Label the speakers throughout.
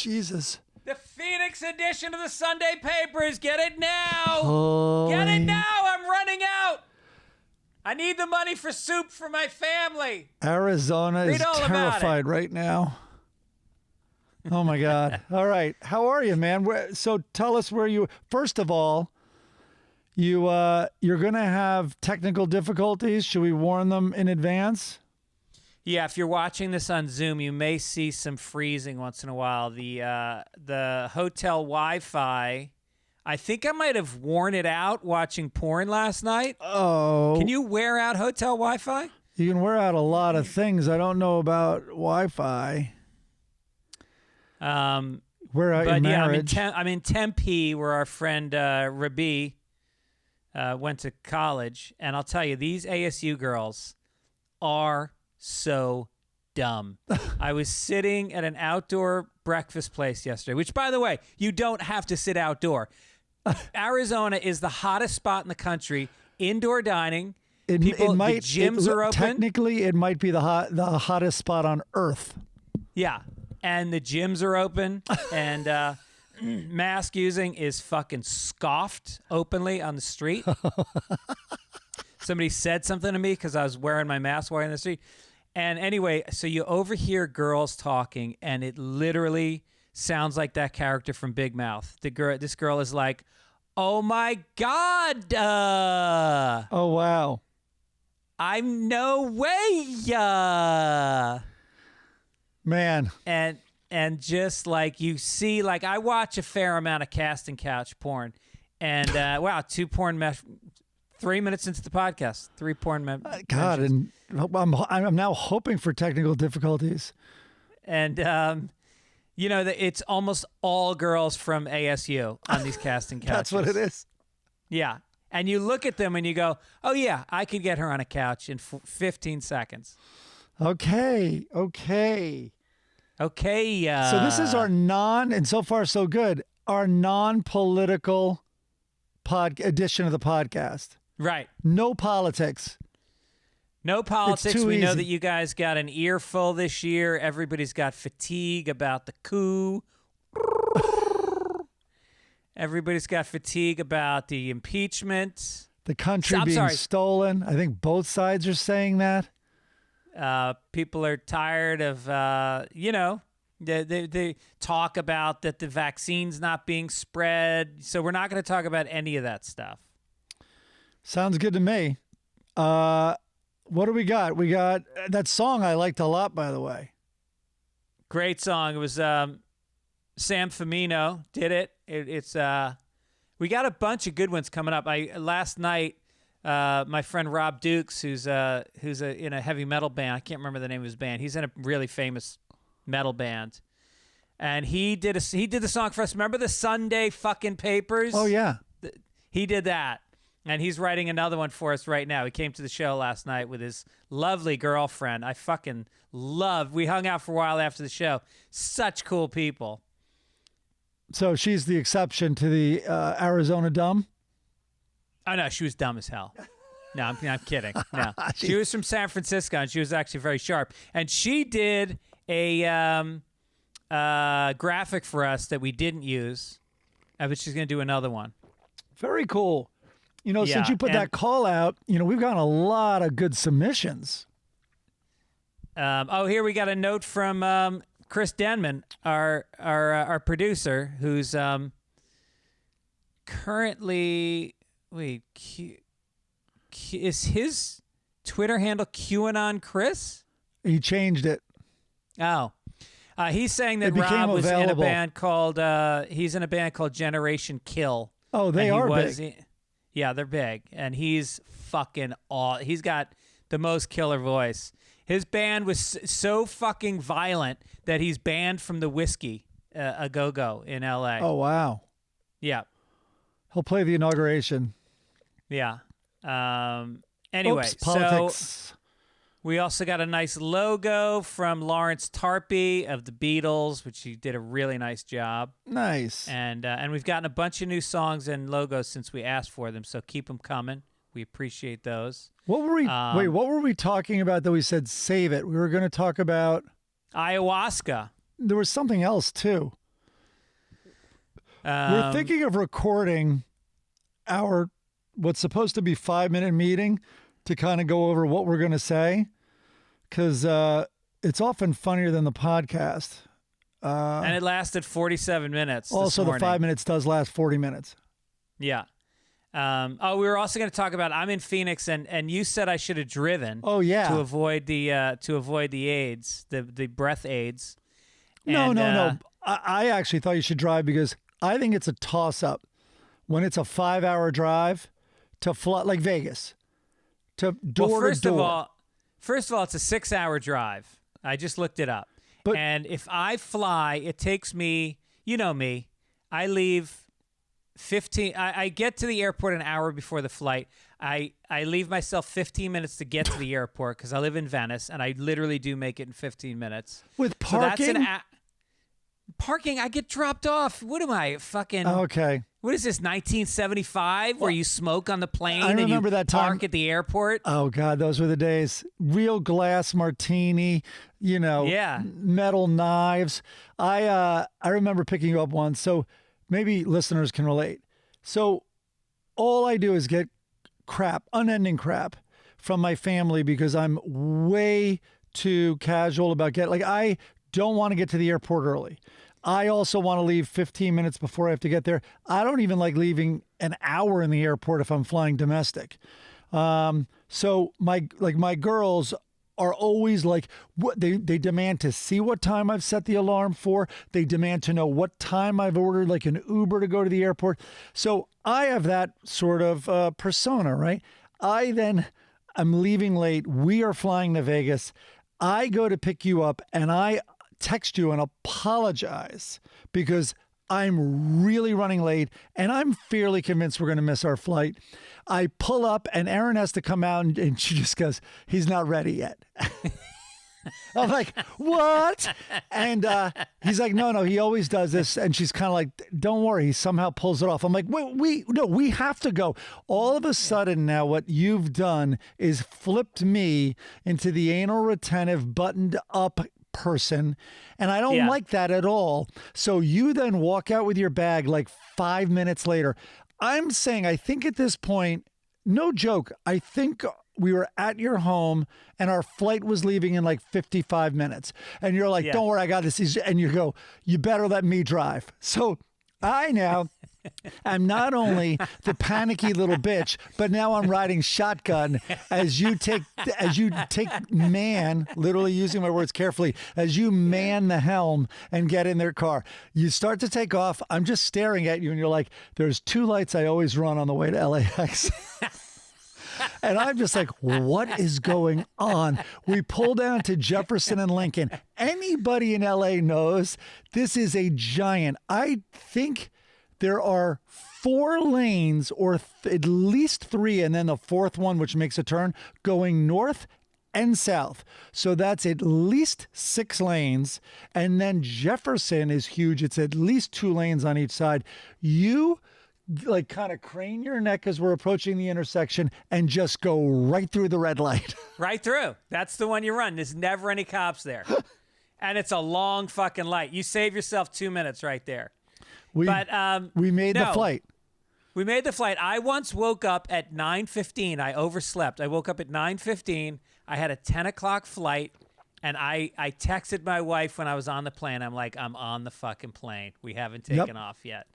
Speaker 1: Jesus.
Speaker 2: The Phoenix edition of the Sunday papers. Get it now.
Speaker 1: Holy.
Speaker 2: Get it now. I'm running out. I need the money for soup for my family.
Speaker 1: Arizona is terrified right now. Oh, my God. All right. How are you, man? So tell us where you... First of all, you're going to have technical difficulties. Should we warn them in advance?
Speaker 2: Yeah, if you're watching this on Zoom, you may see some freezing once in a while. The hotel Wi-Fi, I think I might have worn it out watching porn last night.
Speaker 1: Oh.
Speaker 2: Can you wear out hotel Wi-Fi?
Speaker 1: You can wear out a lot of things. I don't know about Wi-Fi. Wear out your marriage.
Speaker 2: Yeah, I'm in Tempe, where our friend Rabi went to college, and I'll tell you, these ASU girls are so dumb. I was sitting at an outdoor breakfast place yesterday, which, by the way, you don't have to sit outdoor. Arizona is the hottest spot in the country. Indoor dining. The gyms are open.
Speaker 1: Technically, it might be the hottest spot on Earth.
Speaker 2: Yeah, and the gyms are open, and mask using is fucking scoffed openly on the street. Somebody said something to me because I was wearing my mask while in the street. And anyway, so you overhear girls talking, and it literally sounds like that character from Big Mouth. This girl is like, "Oh my God!
Speaker 1: Oh wow!
Speaker 2: I'm no way,
Speaker 1: man."
Speaker 2: And just like you see, like I watch a fair amount of casting couch porn, and wow, 2 porn mesh. 3 minutes into the podcast, 3 porn
Speaker 1: God, and I'm now hoping for technical difficulties.
Speaker 2: And, it's almost all girls from ASU on these casting couches.
Speaker 1: That's what it is.
Speaker 2: Yeah. And you look at them and you go, oh, yeah, I could get her on a couch in 15 seconds.
Speaker 1: Okay.
Speaker 2: So
Speaker 1: this is our and so far so good, our non-political edition of the podcast.
Speaker 2: Right.
Speaker 1: No politics.
Speaker 2: No politics.
Speaker 1: It's too
Speaker 2: we know
Speaker 1: easy.
Speaker 2: that you guys got an earful this year. Everybody's got fatigue about the coup. Everybody's got fatigue about the impeachment.
Speaker 1: The country being stolen. I think both sides are saying that.
Speaker 2: People are tired of, they talk about that the vaccine's not being spread. So we're not going to talk about any of that stuff.
Speaker 1: Sounds good to me. What do we got? We got that song I liked a lot, by the way.
Speaker 2: Great song. It was Sam Femino did it. It's we got a bunch of good ones coming up. Last night, my friend Rob Dukes, who's in a heavy metal band. I can't remember the name of his band. He's in a really famous metal band, and he did the song for us. Remember the Sunday fucking papers?
Speaker 1: Oh yeah,
Speaker 2: he did that. And he's writing another one for us right now. He came to the show last night with his lovely girlfriend. I fucking love. We hung out for a while after the show. Such cool people.
Speaker 1: So she's the exception to the Arizona dumb?
Speaker 2: Oh, no, she was dumb as hell. No, I'm kidding. No, she was from San Francisco, and she was actually very sharp. And she did a graphic for us that we didn't use, but she's going to do another one.
Speaker 1: Very cool. Since you put that call out, we've gotten a lot of good submissions.
Speaker 2: Here we got a note from Chris Denman, our producer, who's currently is his Twitter handle QAnon Chris?
Speaker 1: He changed it.
Speaker 2: Oh. He's saying that Rob was in a band called he's in a band called Generation Kill.
Speaker 1: Oh, they are big.
Speaker 2: Yeah, they're big, and he's fucking he's got the most killer voice. His band was so fucking violent that he's banned from the Whiskey a Go-Go in L.A.
Speaker 1: Oh, wow.
Speaker 2: Yeah.
Speaker 1: He'll play the inauguration.
Speaker 2: Yeah. Anyway,
Speaker 1: politics.
Speaker 2: So we also got a nice logo from Lawrence Tarpey of the Beatles, which he did a really nice job.
Speaker 1: Nice.
Speaker 2: And we've gotten a bunch of new songs and logos since we asked for them, so keep them coming. We appreciate those.
Speaker 1: What were we? What were we talking about that we said save it? We were going to talk about
Speaker 2: ayahuasca.
Speaker 1: There was something else too. We're thinking of recording our what's supposed to be 5-minute meeting to kind of go over what we're going to say, because it's often funnier than the podcast.
Speaker 2: And it lasted 47 minutes.
Speaker 1: Also, the 5 minutes does last 40 minutes.
Speaker 2: Yeah. We were also going to talk about, I'm in Phoenix, and you said I should have driven.
Speaker 1: Oh yeah,
Speaker 2: to avoid the AIDS, the breath AIDS.
Speaker 1: No. I actually thought you should drive because I think it's a toss-up when it's a 5-hour drive to fly, like Vegas, to door to door.
Speaker 2: First of all, it's a 6-hour drive. I just looked it up. And if I fly, it takes me, you know me, I leave 15, I get to the airport an hour before the flight. I leave myself 15 minutes to get to the airport because I live in Venice, and I literally do make it in 15 minutes.
Speaker 1: With parking?
Speaker 2: So that's parking, I get dropped off. What am I, fucking...
Speaker 1: Okay.
Speaker 2: What is this, 1975, where you smoke on the plane
Speaker 1: and you
Speaker 2: that park at the airport?
Speaker 1: Oh, God, those were the days. Real glass martini, metal knives. I remember picking you up once, so maybe listeners can relate. So all I do is get unending crap from my family because I'm way too casual about I don't want to get to the airport early. I also want to leave 15 minutes before I have to get there. I don't even like leaving an hour in the airport if I'm flying domestic. So my girls are always like, what they demand to see what time I've set the alarm for. They demand to know what time I've ordered like an Uber to go to the airport. So I have that sort of persona, right? I'm leaving late. We are flying to Vegas. I go to pick you up and I text you and apologize because I'm really running late and I'm fairly convinced we're going to miss our flight. I pull up and Erin has to come out and she just goes, he's not ready yet. I'm like, what? And he's like, no, he always does this. And she's kind of like, don't worry. He somehow pulls it off. I'm like, we have to go. All of a sudden now what you've done is flipped me into the anal retentive buttoned up person, and I don't like that at all. So you then walk out with your bag like 5 minutes later. I'm saying, I think at this point, no joke, I think we were at your home and our flight was leaving in like 55 minutes. And you're like, don't worry, I got this. And you go, you better let me drive. So I now am not only the panicky little bitch, but now I'm riding shotgun as you take literally using my words carefully, as you man the helm and get in their car. You start to take off. I'm just staring at you and you're like, there's 2 lights I always run on the way to LAX. And I'm just like, what is going on? We pull down to Jefferson and Lincoln. Anybody in LA knows this is a giant. I think there are 4 lanes or at least 3, and then the 4th one, which makes a turn, going north and south. So that's at least 6 lanes. And then Jefferson is huge. It's at least 2 lanes on each side. You like kind of crane your neck as we're approaching the intersection and just go right through the red light.
Speaker 2: Right through. That's the one you run. There's never any cops there. And it's a long fucking light. You save yourself 2 minutes right there. We made the flight. We made the flight. I once woke up at 9:15. I overslept. I woke up at 9:15. I had a 10 o'clock flight, and I texted my wife when I was on the plane. I'm like, I'm on the fucking plane. We haven't taken off yet.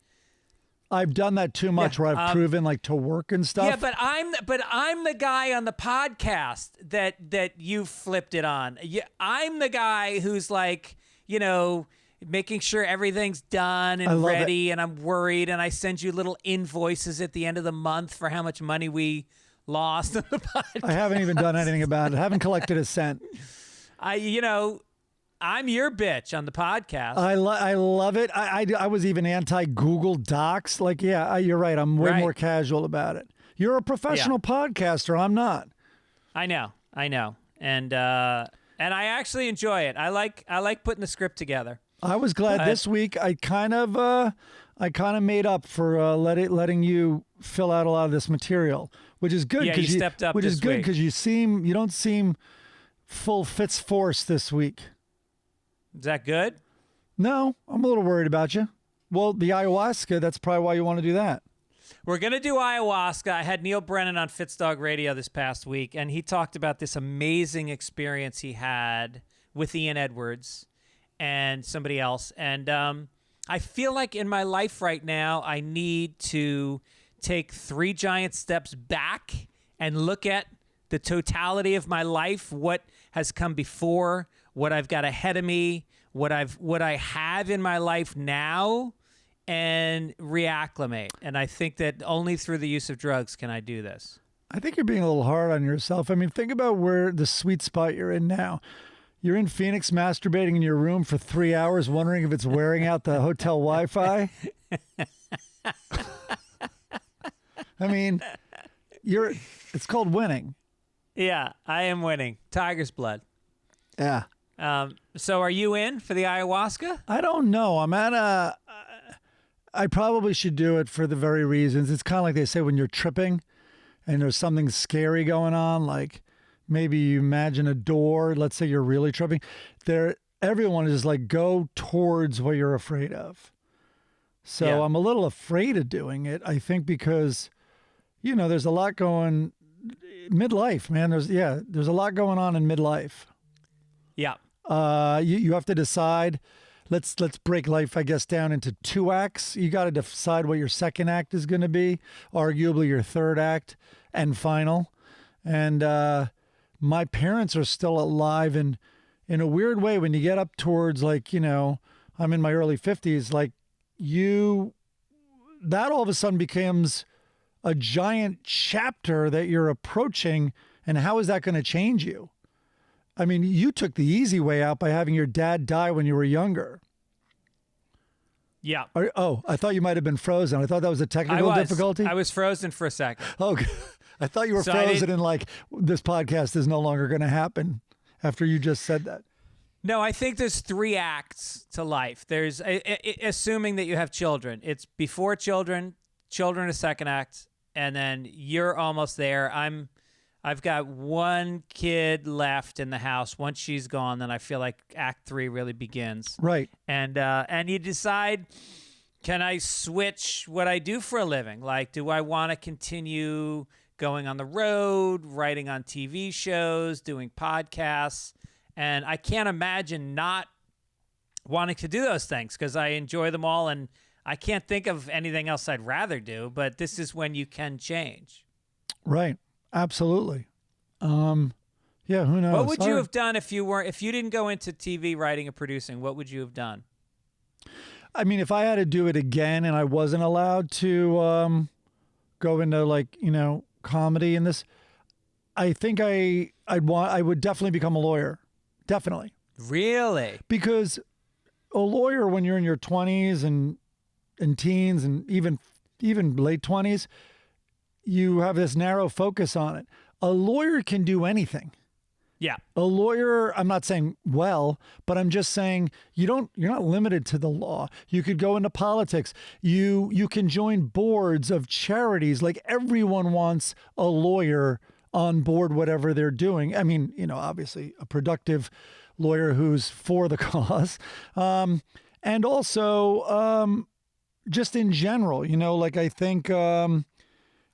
Speaker 1: I've done that too much where I've proven like to work and stuff.
Speaker 2: Yeah, but I'm the guy on the podcast that you flipped it on. I'm the guy who's like, making sure everything's done and ready, and I'm worried, and I send you little invoices at the end of the month for how much money we lost on the podcast.
Speaker 1: I haven't even done anything about it. I haven't collected a cent.
Speaker 2: I'm your bitch on the podcast.
Speaker 1: I love it. I was even anti-Google Docs. Like, you're right. I'm way more casual about it. You're a professional podcaster. I'm not.
Speaker 2: I know. And I actually enjoy it. I like putting the script together.
Speaker 1: I was glad this week I kind of made up for letting you fill out a lot of this material, which is good.
Speaker 2: Yeah, you stepped up.
Speaker 1: Which
Speaker 2: this
Speaker 1: is good
Speaker 2: week.
Speaker 1: because you don't seem full Fitz force this week.
Speaker 2: Is that good?
Speaker 1: No, I'm a little worried about you. Well, the ayahuasca, that's probably why you want to do that.
Speaker 2: We're going to do ayahuasca. I had Neil Brennan on Fitzdog Radio this past week, and he talked about this amazing experience he had with Ian Edwards and somebody else. And I feel like in my life right now, I need to take 3 giant steps back and look at the totality of my life, what has come before, what I've got ahead of me, what I have in my life now, and reacclimate. And I think that only through the use of drugs can I do this.
Speaker 1: I think you're being a little hard on yourself. I mean, think about where the sweet spot you're in now. You're in Phoenix masturbating in your room for 3 hours, wondering if it's wearing out the hotel Wi-Fi. I mean, it's called winning.
Speaker 2: Yeah, I am winning. Tiger's blood.
Speaker 1: Yeah.
Speaker 2: So are you in for the ayahuasca?
Speaker 1: I don't know. I probably should do it for the very reasons. It's kind of like they say when you're tripping and there's something scary going on, like maybe you imagine a door. Let's say you're really tripping. Everyone is like, go towards what you're afraid of. So yeah. I'm a little afraid of doing it, I think, because, there's a lot going midlife, man. There's a lot going on in midlife.
Speaker 2: Yeah.
Speaker 1: You have to decide. Let's break life, I guess, down into 2 acts. You got to decide what your second act is going to be, arguably your third act and final. And my parents are still alive, and in a weird way, when you get up towards I'm in my early 50s, that all of a sudden becomes a giant chapter that you're approaching. And how is that going to change you? I mean, you took the easy way out by having your dad die when you were younger.
Speaker 2: Yeah.
Speaker 1: I thought you might have been frozen. I thought that was a technical difficulty.
Speaker 2: I was frozen for a second.
Speaker 1: Oh, I thought you were frozen and this podcast is no longer going to happen after you just said that.
Speaker 2: No, I think there's 3 acts to life. There's, assuming that you have children, it's before children a second act, and then you're almost there. I've got 1 kid left in the house. Once she's gone, then I feel like Act 3 really begins.
Speaker 1: Right.
Speaker 2: And you decide, can I switch what I do for a living? Like, do I want to continue going on the road, writing on TV shows, doing podcasts? And I can't imagine not wanting to do those things because I enjoy them all, and I can't think of anything else I'd rather do. But this is when you can change. Right.
Speaker 1: Absolutely. Yeah, who knows?
Speaker 2: What would you have done if you didn't go into TV writing and producing? What would you have done?
Speaker 1: I mean, if I had to do it again and I wasn't allowed to go into comedy and this, I think I would definitely become a lawyer. Definitely.
Speaker 2: Really?
Speaker 1: Because a lawyer, when you're in your 20s and teens and even late 20s, you have this narrow focus on it. A lawyer can do anything.
Speaker 2: Yeah.
Speaker 1: A lawyer, I'm not saying but I'm just saying you're not limited to the law. You could go into politics. You can join boards of charities. Like, everyone wants a lawyer on board, whatever they're doing. I mean, obviously a productive lawyer who's for the cause. And also, just in general,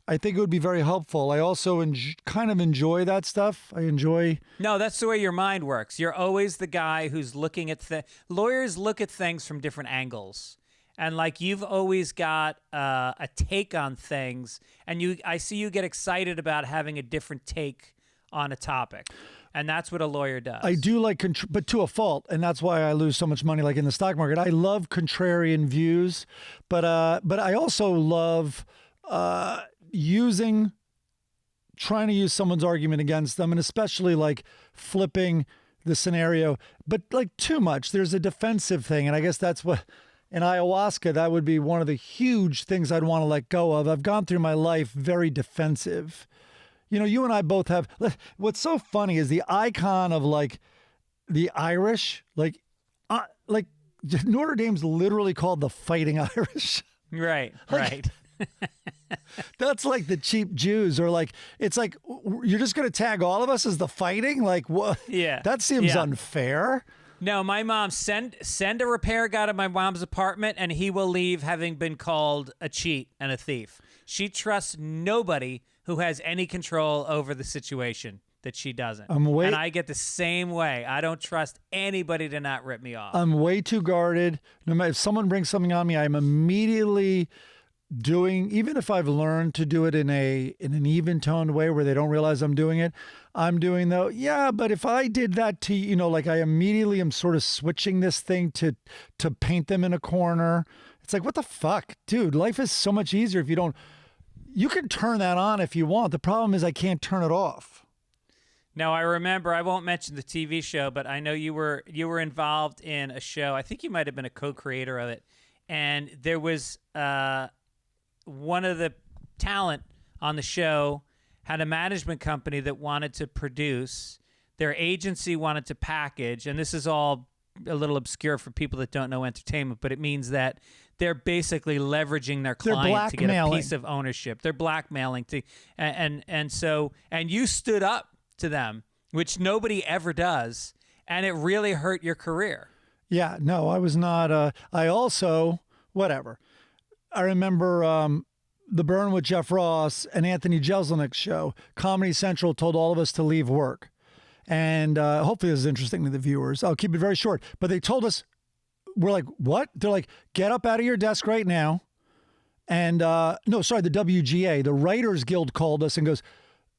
Speaker 1: I think it would be very helpful. I also kind of enjoy that stuff.
Speaker 2: No, that's the way your mind works. You're always the guy who's looking at lawyers look at things from different angles. And you've always got a take on things. And I see you get excited about having a different take on a topic. And that's what a lawyer does.
Speaker 1: I do but to a fault. And that's why I lose so much money in the stock market. I love contrarian views. But I also love trying to use someone's argument against them, and especially flipping the scenario, but too much. There's a defensive thing, and I guess that's what in ayahuasca, that would be one of the huge things I'd want to let go of. I've gone through my life very defensive. You and I both have. What's so funny is the icon of the Irish, Notre Dame's literally called the Fighting Irish.
Speaker 2: Right, right.
Speaker 1: That's the cheap Jews, or it's you're just going to tag all of us as the fighting? What?
Speaker 2: Yeah.
Speaker 1: That seems unfair.
Speaker 2: No, my mom, send a repair guy to my mom's apartment and he will leave having been called a cheat and a thief. She trusts nobody who has any control over the situation that she doesn't. And I get the same way. I don't trust anybody to not rip me off.
Speaker 1: I'm way too guarded. No matter if someone brings something on me, I'm immediately doing, even if I've learned to do it in an even-toned way where they don't realize I'm doing it, I'm doing though, yeah, but if I did that to, like I immediately am sort of switching this thing to paint them in a corner. It's like, what the fuck? Dude, life is so much easier if you can turn that on if you want. The problem is I can't turn it off.
Speaker 2: Now, I remember, I won't mention the TV show, but I know you were involved in a show. I think you might have been a co-creator of it. And there was one of the talent on the show had a management company that wanted to produce. Their agency wanted to package, and this is all a little obscure for people that don't know entertainment, but it means that they're basically leveraging their client to get a piece of ownership. They're blackmailing to, and you stood up to them, which nobody ever does, and it really hurt your career.
Speaker 1: Yeah, no, I was not. I also, whatever. I remember the Burn with Jeff Ross and Anthony Jeselnik's show. Comedy Central told all of us to leave work. And hopefully this is interesting to the viewers. I'll keep it very short. But they told us, we're like, what? They're like, get up out of your desk right now. And the WGA, the Writers Guild called us and goes,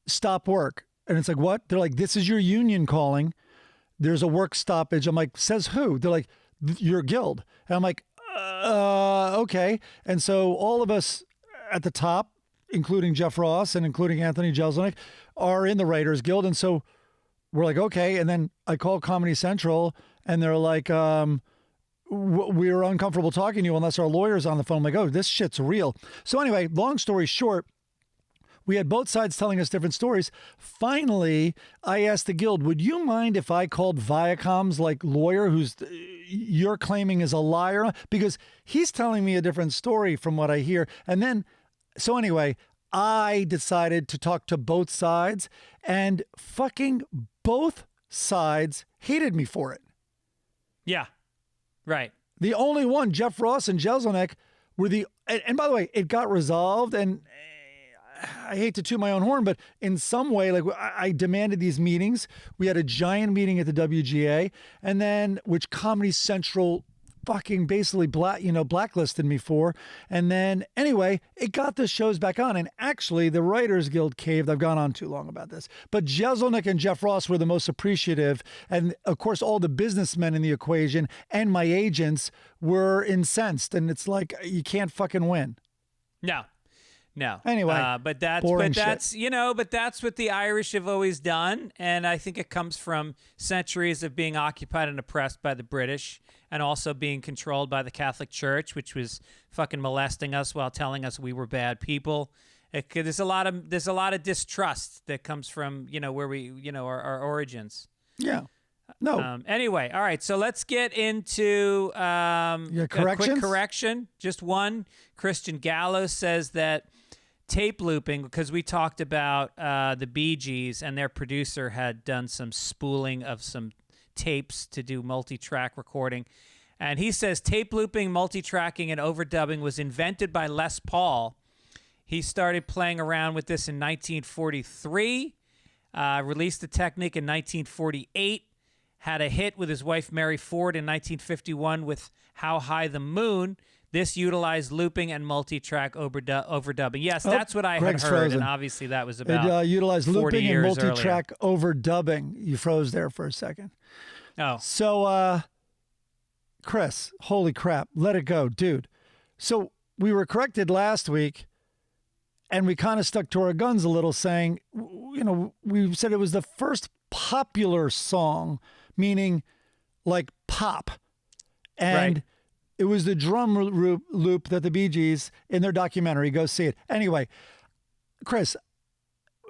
Speaker 1: stop work. And it's like, what? They're like, this is your union calling. There's a work stoppage. I'm like, says who? They're like, your guild. And I'm like, okay. And so all of us at the top, including Jeff Ross and including Anthony Jeselnik, are in the Writers Guild. And so we're like, okay. And then I call Comedy Central and they're like, we're uncomfortable talking to you unless our lawyer's on the phone. I'm like, oh, this shit's real. So anyway, long story short, we had both sides telling us different stories. Finally, I asked the guild, would you mind if I called Viacom's lawyer who's you're claiming is a liar? Because he's telling me a different story from what I hear. And then, so anyway, I decided to talk to both sides, and fucking both sides hated me for it.
Speaker 2: Yeah, right.
Speaker 1: The only one, Jeff Ross and Jeselnik, were and by the way, it got resolved, and I hate to toot my own horn, but in some way, I demanded these meetings. We had a giant meeting at the WGA, and then which Comedy Central fucking basically blacklisted me for. And then anyway, it got the shows back on. And actually, the Writers Guild caved. I've gone on too long about this, but Jeselnik and Jeff Ross were the most appreciative, and of course, all the businessmen in the equation and my agents were incensed. And it's like, you can't fucking win.
Speaker 2: No.
Speaker 1: Anyway,
Speaker 2: but that's what the Irish have always done, and I think it comes from centuries of being occupied and oppressed by the British, and also being controlled by the Catholic Church, which was fucking molesting us while telling us we were bad people. There's a lot of distrust that comes from where we our origins.
Speaker 1: Yeah. No.
Speaker 2: Anyway, all right. So let's get into a quick correction. Just one. Christian Gallo says that tape looping, because we talked about the Bee Gees and their producer had done some spooling of some tapes to do multi-track recording. And he says tape looping, multi-tracking, and overdubbing was invented by Les Paul. He started playing around with this in 1943, released the technique in 1948, had a hit with his wife Mary Ford in 1951 with How High the Moon. This utilized looping and multi-track overdubbing. Yes, that's what I had heard,
Speaker 1: frozen.
Speaker 2: and obviously that was about
Speaker 1: it utilized
Speaker 2: 40
Speaker 1: looping and
Speaker 2: years
Speaker 1: multi-track overdubbing. You froze there for a second.
Speaker 2: Oh.
Speaker 1: So, Chris, holy crap, let it go, dude. So we were corrected last week, and we kind of stuck to our guns a little, saying, we said it was the first popular song, meaning like pop. And it was the drum loop that the Bee Gees, in their documentary, go see it. Anyway, Chris,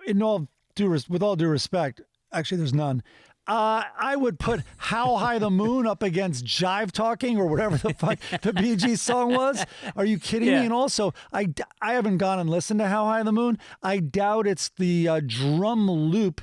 Speaker 1: with all due respect, actually there's none, I would put How High the Moon up against Jive Talking or whatever the fuck the Bee Gees song was. Are you kidding me? And also, I haven't gone and listened to How High the Moon. I doubt it's the drum loop,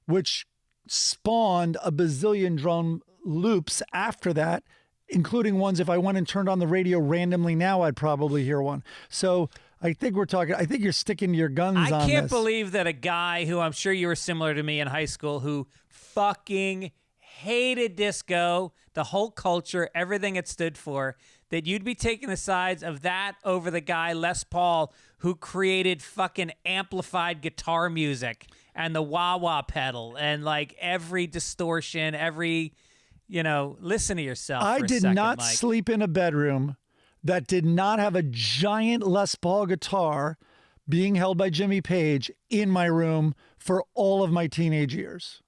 Speaker 1: which spawned a bazillion drone loops after that, including ones if I went and turned on the radio randomly now, I'd probably hear one. So I think I think you're sticking to your guns on this.
Speaker 2: I can't believe that a guy who I'm sure you were similar to me in high school who fucking hated disco, the whole culture, everything it stood for, that you'd be taking the sides of that over the guy Les Paul who created fucking amplified guitar music and the wah-wah pedal and like every distortion, every, listen to yourself for a second,
Speaker 1: I did not
Speaker 2: Mike.
Speaker 1: sleep in a bedroom that did not have a giant Les Paul guitar being held by Jimmy Page in my room for all of my teenage years.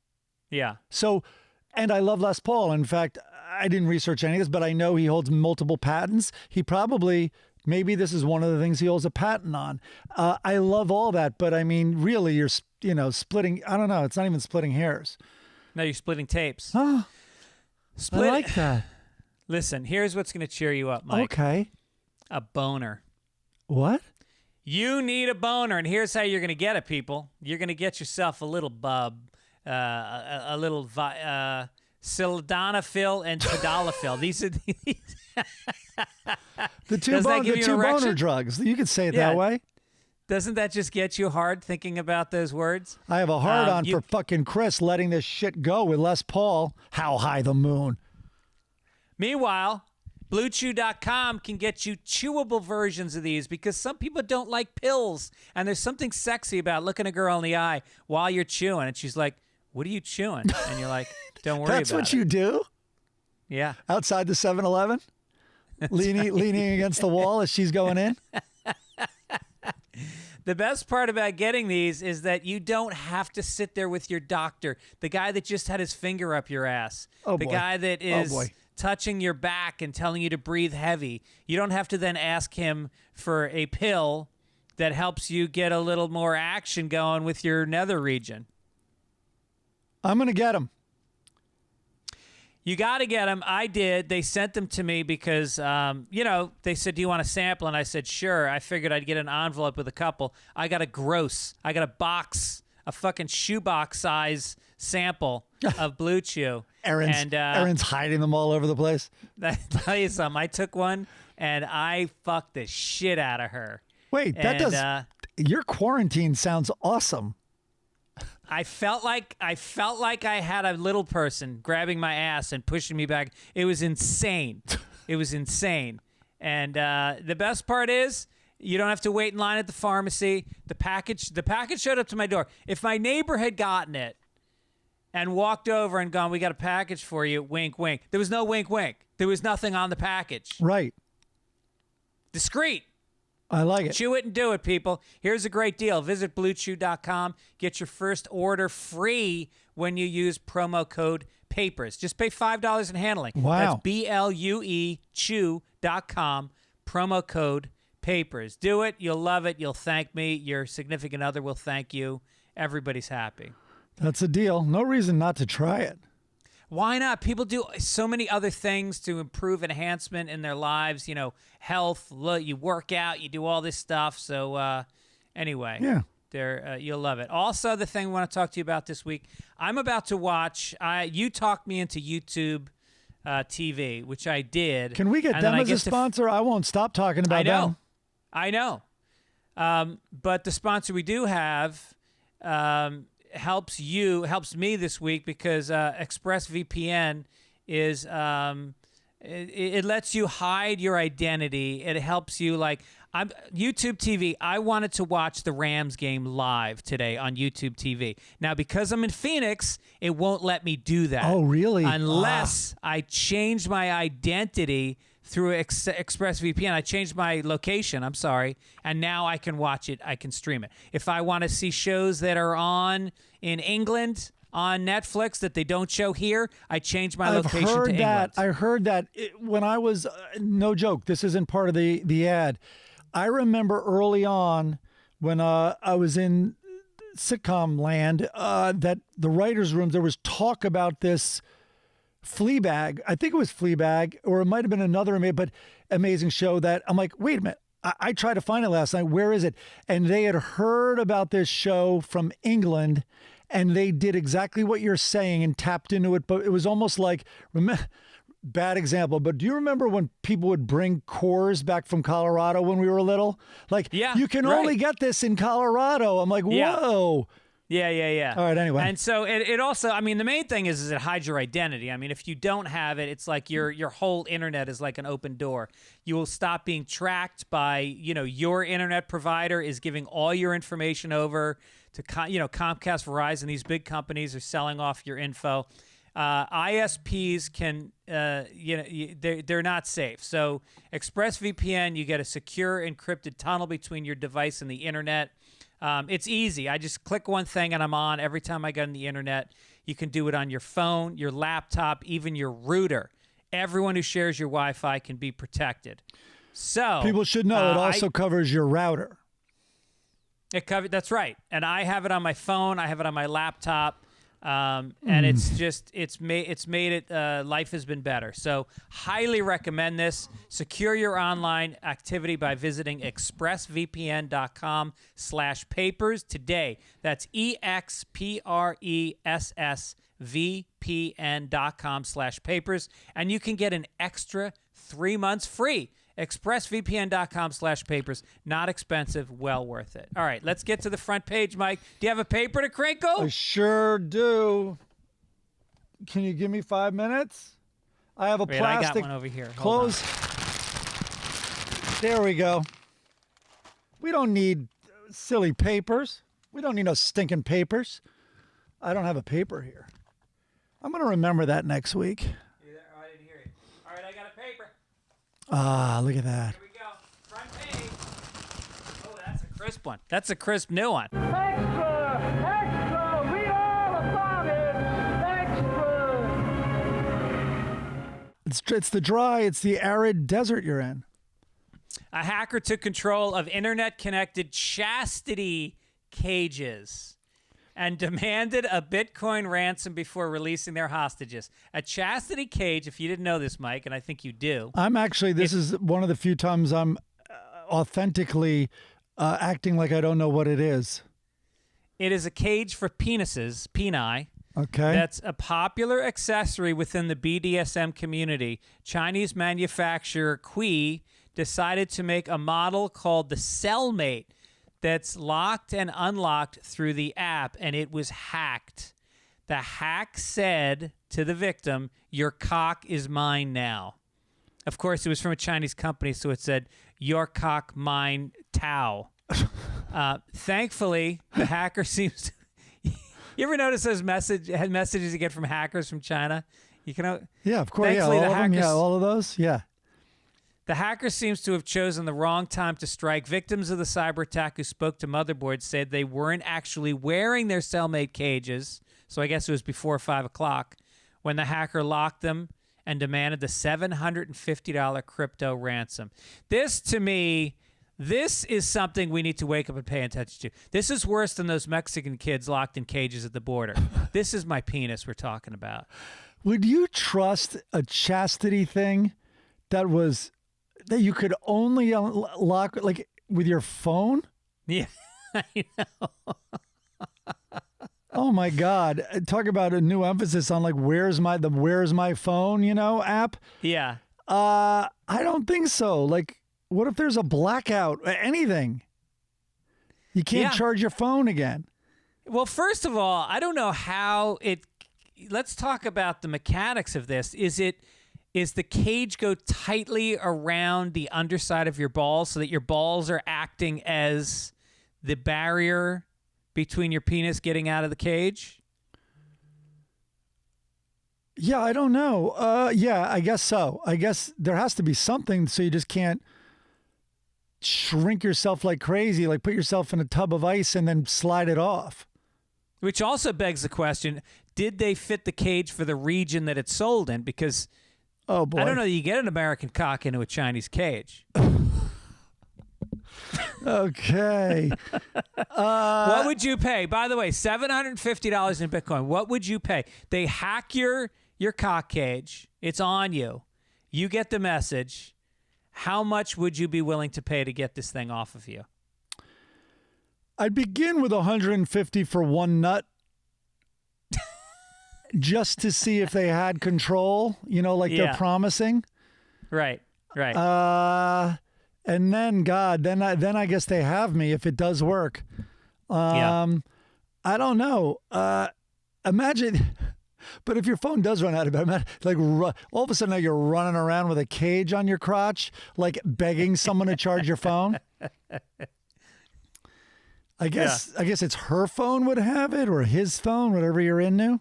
Speaker 2: Yeah.
Speaker 1: So, and I love Les Paul. In fact, I didn't research any of this, but I know he holds multiple patents. Maybe this is one of the things he holds a patent on. I love all that, but I mean, really, you're, splitting, I don't know, it's not even splitting hairs.
Speaker 2: No, you're splitting tapes.
Speaker 1: Oh, I like that.
Speaker 2: Listen, here's what's going to cheer you up, Mike.
Speaker 1: Okay.
Speaker 2: A boner.
Speaker 1: What?
Speaker 2: You need a boner, and here's how you're going to get it, people. You're going to get yourself a little bub, a little sildenafil and tadalafil. These are
Speaker 1: the two boner drugs. You could say it that way.
Speaker 2: Doesn't that just get you hard thinking about those words?
Speaker 1: I have a hard on for fucking Chris letting this shit go with Les Paul. How high the moon?
Speaker 2: Meanwhile, BlueChew.com can get you chewable versions of these because some people don't like pills. And there's something sexy about looking a girl in the eye while you're chewing. And she's like, what are you chewing? And you're like, don't worry about it.
Speaker 1: That's what you do?
Speaker 2: Yeah.
Speaker 1: Outside the 7-Eleven? Leaning against the wall as she's going in?
Speaker 2: The best part about getting these is that you don't have to sit there with your doctor, the guy that just had his finger up your ass, the guy that is touching your back and telling you to breathe heavy. You don't have to then ask him for a pill that helps you get a little more action going with your nether region.
Speaker 1: I'm going to get them.
Speaker 2: You got to get them. I did. They sent them to me because, they said, do you want a sample? And I said, sure. I figured I'd get an envelope with a couple. I got a box, a fucking shoebox size sample of Blue Chew.
Speaker 1: Erin's hiding them all over the place.
Speaker 2: I tell you something. I took one and I fucked the shit out of her.
Speaker 1: Wait, your quarantine sounds awesome.
Speaker 2: I felt like I had a little person grabbing my ass and pushing me back. It was insane. It was insane. And the best part is you don't have to wait in line at the pharmacy. The package showed up to my door. If my neighbor had gotten it and walked over and gone, we got a package for you, wink, wink. There was no wink, wink. There was nothing on the package.
Speaker 1: Right.
Speaker 2: Discreet.
Speaker 1: I like it.
Speaker 2: Chew it and do it, people. Here's a great deal. Visit BlueChew.com. Get your first order free when you use promo code PAPERS. Just pay $5 in handling.
Speaker 1: Wow.
Speaker 2: That's BLUE Chew.com. Promo code PAPERS. Do it. You'll love it. You'll thank me. Your significant other will thank you. Everybody's happy.
Speaker 1: That's a deal. No reason not to try it.
Speaker 2: Why not? People do so many other things to improve enhancement in their lives. Health, you work out, you do all this stuff. So anyway, you'll love it. Also, the thing I want to talk to you about this week, I'm about to watch, you talked me into YouTube TV, which I did.
Speaker 1: Can we get them as a sponsor? I won't stop talking about them.
Speaker 2: I know. But the sponsor we do have helps me this week because ExpressVPN is it lets you hide your identity. It helps you YouTube TV. I wanted to watch the Rams game live today on YouTube TV. Now, because I'm in Phoenix, it won't let me do that.
Speaker 1: Oh, really?
Speaker 2: Unless I change my identity through ExpressVPN. I changed my location, I'm sorry, and now I can watch it. I can stream it. If I want to see shows that are on in England on Netflix that they don't show here, I change my location to England.
Speaker 1: I heard that when I was, no joke, this isn't part of the ad. I remember early on when I was in sitcom land that the writer's room, there was talk about this Fleabag. I think it was Fleabag, or it might have been another but amazing show that I'm like, wait a minute. I tried to find it last night. Where is it? And they had heard about this show from England, and they did exactly what you're saying and tapped into it. But it was almost like, bad example, but do you remember when people would bring cores back from Colorado when we were little? Like, you can only get this in Colorado. I'm like, whoa.
Speaker 2: Yeah.
Speaker 1: All right, anyway.
Speaker 2: And so it also, I mean, the main thing is it hides your identity. I mean, if you don't have it, it's like your whole internet is like an open door. You will stop being tracked by, your internet provider is giving all your information over to, Comcast, Verizon. These big companies are selling off your info. ISPs can, they're not safe. So ExpressVPN, you get a secure encrypted tunnel between your device and the internet. It's easy. I just click one thing and I'm on every time I get on the internet. You can do it on your phone, your laptop, even your router. Everyone who shares your Wi-Fi can be protected. So
Speaker 1: people should know it also covers your router.
Speaker 2: That's right. And I have it on my phone. I have it on my laptop. And it's made it life has been better. So highly recommend this. Secure your online activity by visiting expressvpn.com/papers today. That's expressvpn.com/papers, and you can get an extra 3 months free. expressvpn.com/papers. Not expensive, well worth it. All right, let's get to the front page, Mike. Do you have a paper to crinkle?
Speaker 1: I sure do. Can you give me 5 minutes? I have a plastic.
Speaker 2: I got one over here.
Speaker 1: Close. There we go. We don't need silly papers. We don't need no stinking papers. I don't have a paper here. I'm going to remember that next week.
Speaker 2: I didn't hear you. All right, I got a paper.
Speaker 1: Ah, look at that.
Speaker 2: Here we go. Front page. Oh, that's a crisp one. That's a crisp new one.
Speaker 3: Extra! Extra! Read all about it! Extra!
Speaker 1: It's the dry, it's the arid desert you're in.
Speaker 2: A hacker took control of internet-connected chastity cages and demanded a Bitcoin ransom before releasing their hostages. A chastity cage, if you didn't know this, Mike, and I think you do.
Speaker 1: This is one of the few times I'm authentically acting like I don't know what it is.
Speaker 2: It is a cage for peni.
Speaker 1: Okay.
Speaker 2: That's a popular accessory within the BDSM community. Chinese manufacturer Kui decided to make a model called the Cellmate that's locked and unlocked through the app, and it was hacked. The hack said to the victim, "Your cock is mine now." Of course, it was from a Chinese company, so it said, "Your cock mine Tao." Thankfully, the hacker seems to... You ever notice those messages you get from hackers from China?
Speaker 1: Yeah, of course. Yeah, all of them. Yeah, all of those. Yeah.
Speaker 2: The hacker seems to have chosen the wrong time to strike. Victims of the cyber attack who spoke to Motherboard said they weren't actually wearing their cellmate cages, so I guess it was before 5 o'clock, when the hacker locked them and demanded the $750 crypto ransom. This, to me, this is something we need to wake up and pay attention to. This is worse than those Mexican kids locked in cages at the border. This is my penis we're talking about.
Speaker 1: Would you trust a chastity thing that you could only lock like with your phone?
Speaker 2: Yeah, I know.
Speaker 1: Oh my God! Talk about a new emphasis on like where's my phone app.
Speaker 2: Yeah.
Speaker 1: I don't think so. Like, what if there's a blackout? Anything? You can't charge your phone again.
Speaker 2: Well, first of all, I don't know how it. Let's talk about the mechanics of this. Is the cage go tightly around the underside of your balls so that your balls are acting as the barrier between your penis getting out of the cage?
Speaker 1: Yeah, I don't know. Yeah, I guess so. I guess there has to be something so you just can't shrink yourself like crazy, like put yourself in a tub of ice and then slide it off.
Speaker 2: Which also begs the question, did they fit the cage for the region that it's sold in? Because...
Speaker 1: Oh, boy.
Speaker 2: I don't know that you get an American cock into a Chinese cage.
Speaker 1: Okay.
Speaker 2: What would you pay? By the way, $750 in Bitcoin. What would you pay? They hack your cock cage. It's on you. You get the message. How much would you be willing to pay to get this thing off of you?
Speaker 1: I'd begin with $150 for one nut. just to see if they had control, like they're promising.
Speaker 2: Right.
Speaker 1: And then then I guess they have me if it does work. I don't know. Imagine, but if your phone does run out of battery, all of a sudden now you're running around with a cage on your crotch, like begging someone to charge your phone. I guess it's her phone would have it, or his phone, whatever you're into.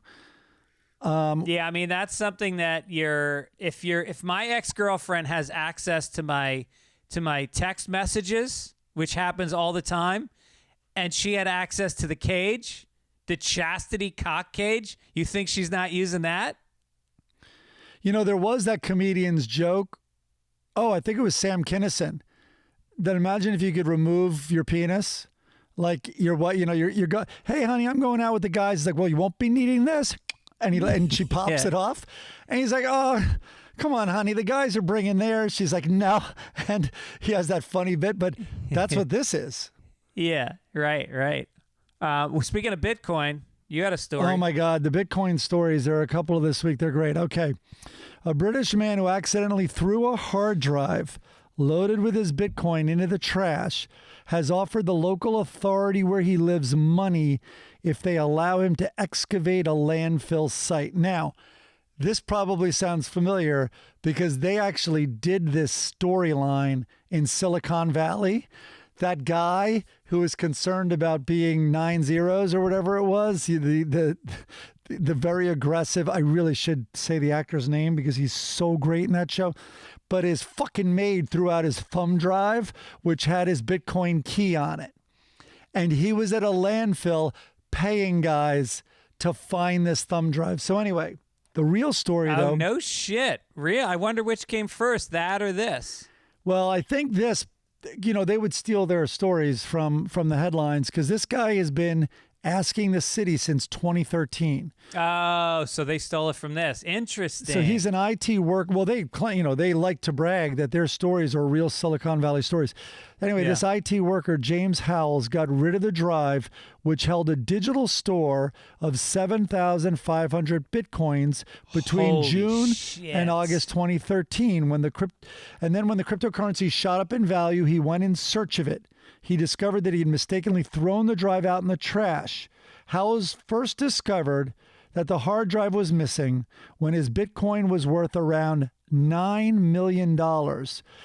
Speaker 2: I mean, that's something that if my ex-girlfriend has access to my text messages, which happens all the time, and she had access to the cage, the chastity cock cage, you think she's not using that?
Speaker 1: There was that comedian's joke. Oh, I think it was Sam Kinison. That imagine if you could remove your penis, like you're hey honey, I'm going out with the guys. He's like, well, you won't be needing this. And she pops it off, and he's like, oh, come on, honey, the guys are bringing theirs. She's like, no. And he has that funny bit, but that's what this is.
Speaker 2: Yeah, right. Well, speaking of Bitcoin, you had a story.
Speaker 1: Oh, my God. The Bitcoin stories, there are a couple of this week. They're great. Okay. A British man who accidentally threw a hard drive loaded with his Bitcoin into the trash has offered the local authority where he lives money if they allow him to excavate a landfill site. Now, this probably sounds familiar because they actually did this storyline in Silicon Valley. That guy who was concerned about being 9 zeros or whatever it was, the very aggressive, I really should say the actor's name because he's so great in that show, but his fucking maid threw out his thumb drive, which had his Bitcoin key on it. And he was at a landfill paying guys to find this thumb drive. So anyway, the real story, though.
Speaker 2: Oh, no shit. Real? I wonder which came first, that or this.
Speaker 1: Well, I think this, they would steal their stories from the headlines because this guy has been asking the city since 2013.
Speaker 2: Oh, so they stole it from this. Interesting.
Speaker 1: So he's an IT work. Well, they like to brag that their stories are real Silicon Valley stories. Anyway, this IT worker, James Howells, got rid of the drive, which held a digital store of 7,500 Bitcoins between
Speaker 2: Holy
Speaker 1: June
Speaker 2: shit.
Speaker 1: and August 2013. When the cryptocurrency shot up in value, he went in search of it. He discovered that he had mistakenly thrown the drive out in the trash. Howells first discovered that the hard drive was missing when his Bitcoin was worth around $9 million.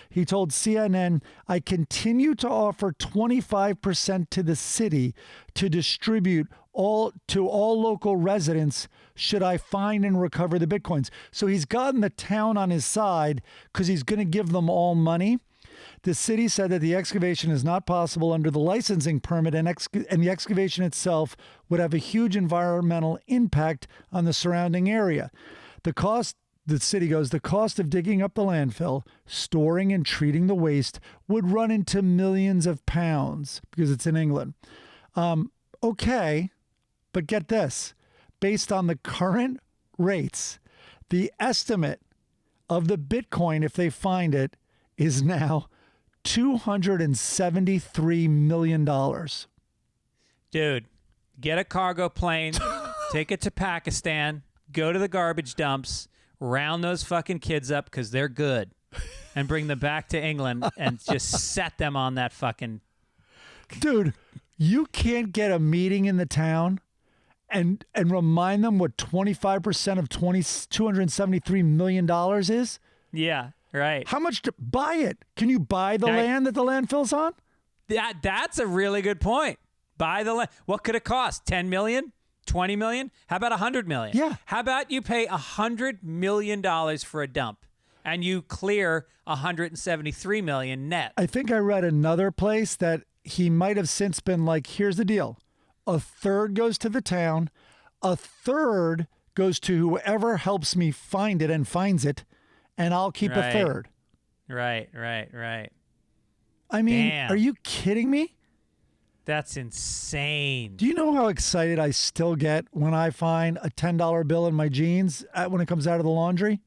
Speaker 1: He told CNN, I continue to offer 25% to the city to distribute to all local residents should I find and recover the Bitcoins. So he's gotten the town on his side because he's going to give them all money. The city said that the excavation is not possible under the licensing permit, and the excavation itself would have a huge environmental impact on the surrounding area. The city goes, the cost of digging up the landfill, storing and treating the waste would run into millions of pounds because it's in England. Okay, but get this. Based on the current rates, the estimate of the Bitcoin, if they find it, is now $273 million.
Speaker 2: Dude, get a cargo plane, take it to Pakistan, go to the garbage dumps, round those fucking kids up because they're good, and bring them back to England and just set them on that fucking...
Speaker 1: Dude, you can't get a meeting in the town and remind them what 25% of $273 million is?
Speaker 2: Yeah, right.
Speaker 1: How much to buy it? Can you buy the land that the landfill's on?
Speaker 2: That's a really good point. Buy the land. What could it cost? 10 million? 20 million? How about 100 million?
Speaker 1: Yeah.
Speaker 2: How about you pay $100 million for a dump and you clear 173 million net?
Speaker 1: I think I read another place that he might have since been like, here's the deal. A third goes to the town. A third goes to whoever helps me find it and finds it. And I'll keep a third.
Speaker 2: Right.
Speaker 1: I mean,
Speaker 2: Damn.
Speaker 1: Are you kidding me?
Speaker 2: That's insane.
Speaker 1: Do you know how excited I still get when I find a $10 bill in my jeans when it comes out of the laundry?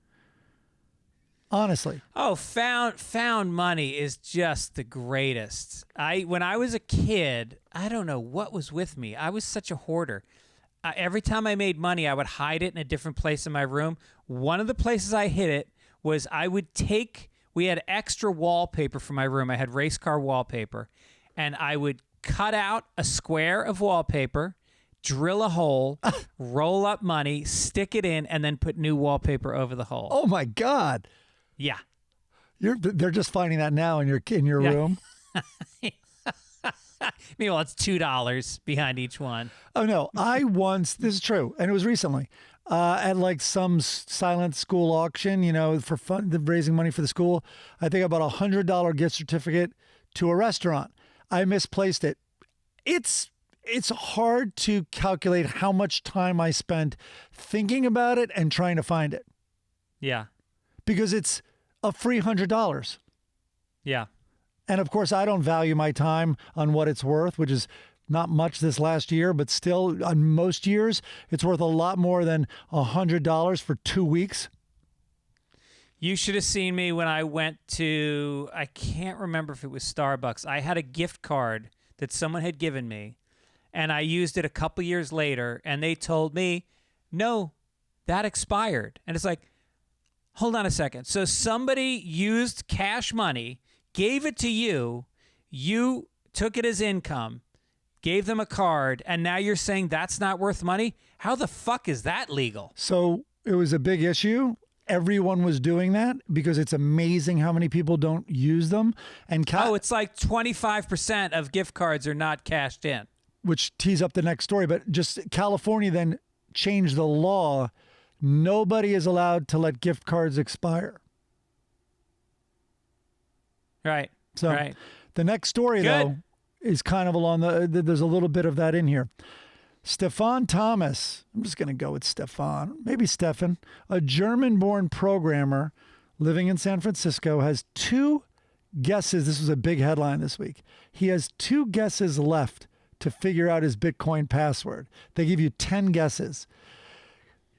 Speaker 1: Honestly.
Speaker 2: Oh, found money is just the greatest. When I was a kid, I don't know what was with me. I was such a hoarder. every time I made money, I would hide it in a different place in my room. One of the places I hid it was we had extra wallpaper for my room. I had race car wallpaper, and I would cut out a square of wallpaper, drill a hole, roll up money, stick it in, and then put new wallpaper over the hole.
Speaker 1: Oh my God.
Speaker 2: Yeah.
Speaker 1: They're just finding that now in your room.
Speaker 2: Meanwhile, it's $2 behind each one.
Speaker 1: Oh no, this is true, and it was recently at like some silent school auction, for fun, raising money for the school. I think I bought $100 gift certificate to a restaurant. I misplaced it. It's hard to calculate how much time I spent thinking about it and trying to find it.
Speaker 2: Yeah.
Speaker 1: Because it's a free $100.
Speaker 2: Yeah.
Speaker 1: And of course, I don't value my time on what it's worth, which is not much this last year, but still on most years, it's worth a lot more than $100 for 2 weeks.
Speaker 2: You should have seen me when I went to, I can't remember if it was Starbucks. I had a gift card that someone had given me, and I used it a couple years later, and they told me, no, that expired. And it's like, hold on a second. So somebody used cash money, gave it to you, you took it as income, gave them a card, and now you're saying that's not worth money? How the fuck is that legal?
Speaker 1: So it was a big issue. Everyone was doing that because it's amazing how many people don't use them. And
Speaker 2: it's like 25% of gift cards are not cashed in.
Speaker 1: Which tees up the next story. But just California then changed the law. Nobody is allowed to let gift cards expire.
Speaker 2: Right.
Speaker 1: So
Speaker 2: right.
Speaker 1: The next story, though, is kind of along there's a little bit of that in here. Stefan Thomas, I'm just going to go with Stefan, maybe Stefan, a German-born programmer living in San Francisco, has 2 guesses. This was a big headline this week. He has 2 guesses left to figure out his Bitcoin password. They give you 10 guesses.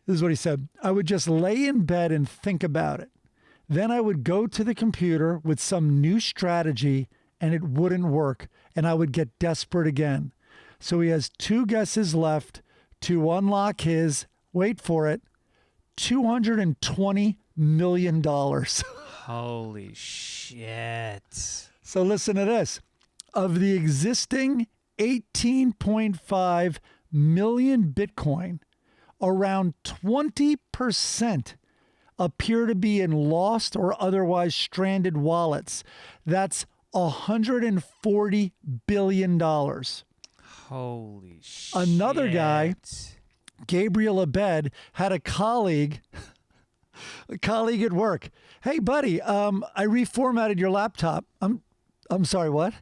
Speaker 1: This is what he said. I would just lay in bed and think about it. Then I would go to the computer with some new strategy and it wouldn't work, and I would get desperate again. So he has 2 guesses left to unlock his, wait for it, $220 million.
Speaker 2: Holy shit.
Speaker 1: So listen to this. Of the existing 18.5 million Bitcoin, around 20% appear to be in lost or otherwise stranded wallets. That's $140 billion.
Speaker 2: Holy shit.
Speaker 1: Another guy, Gabriel Abed, had a colleague at work. Hey, buddy, I reformatted your laptop. I'm sorry, what?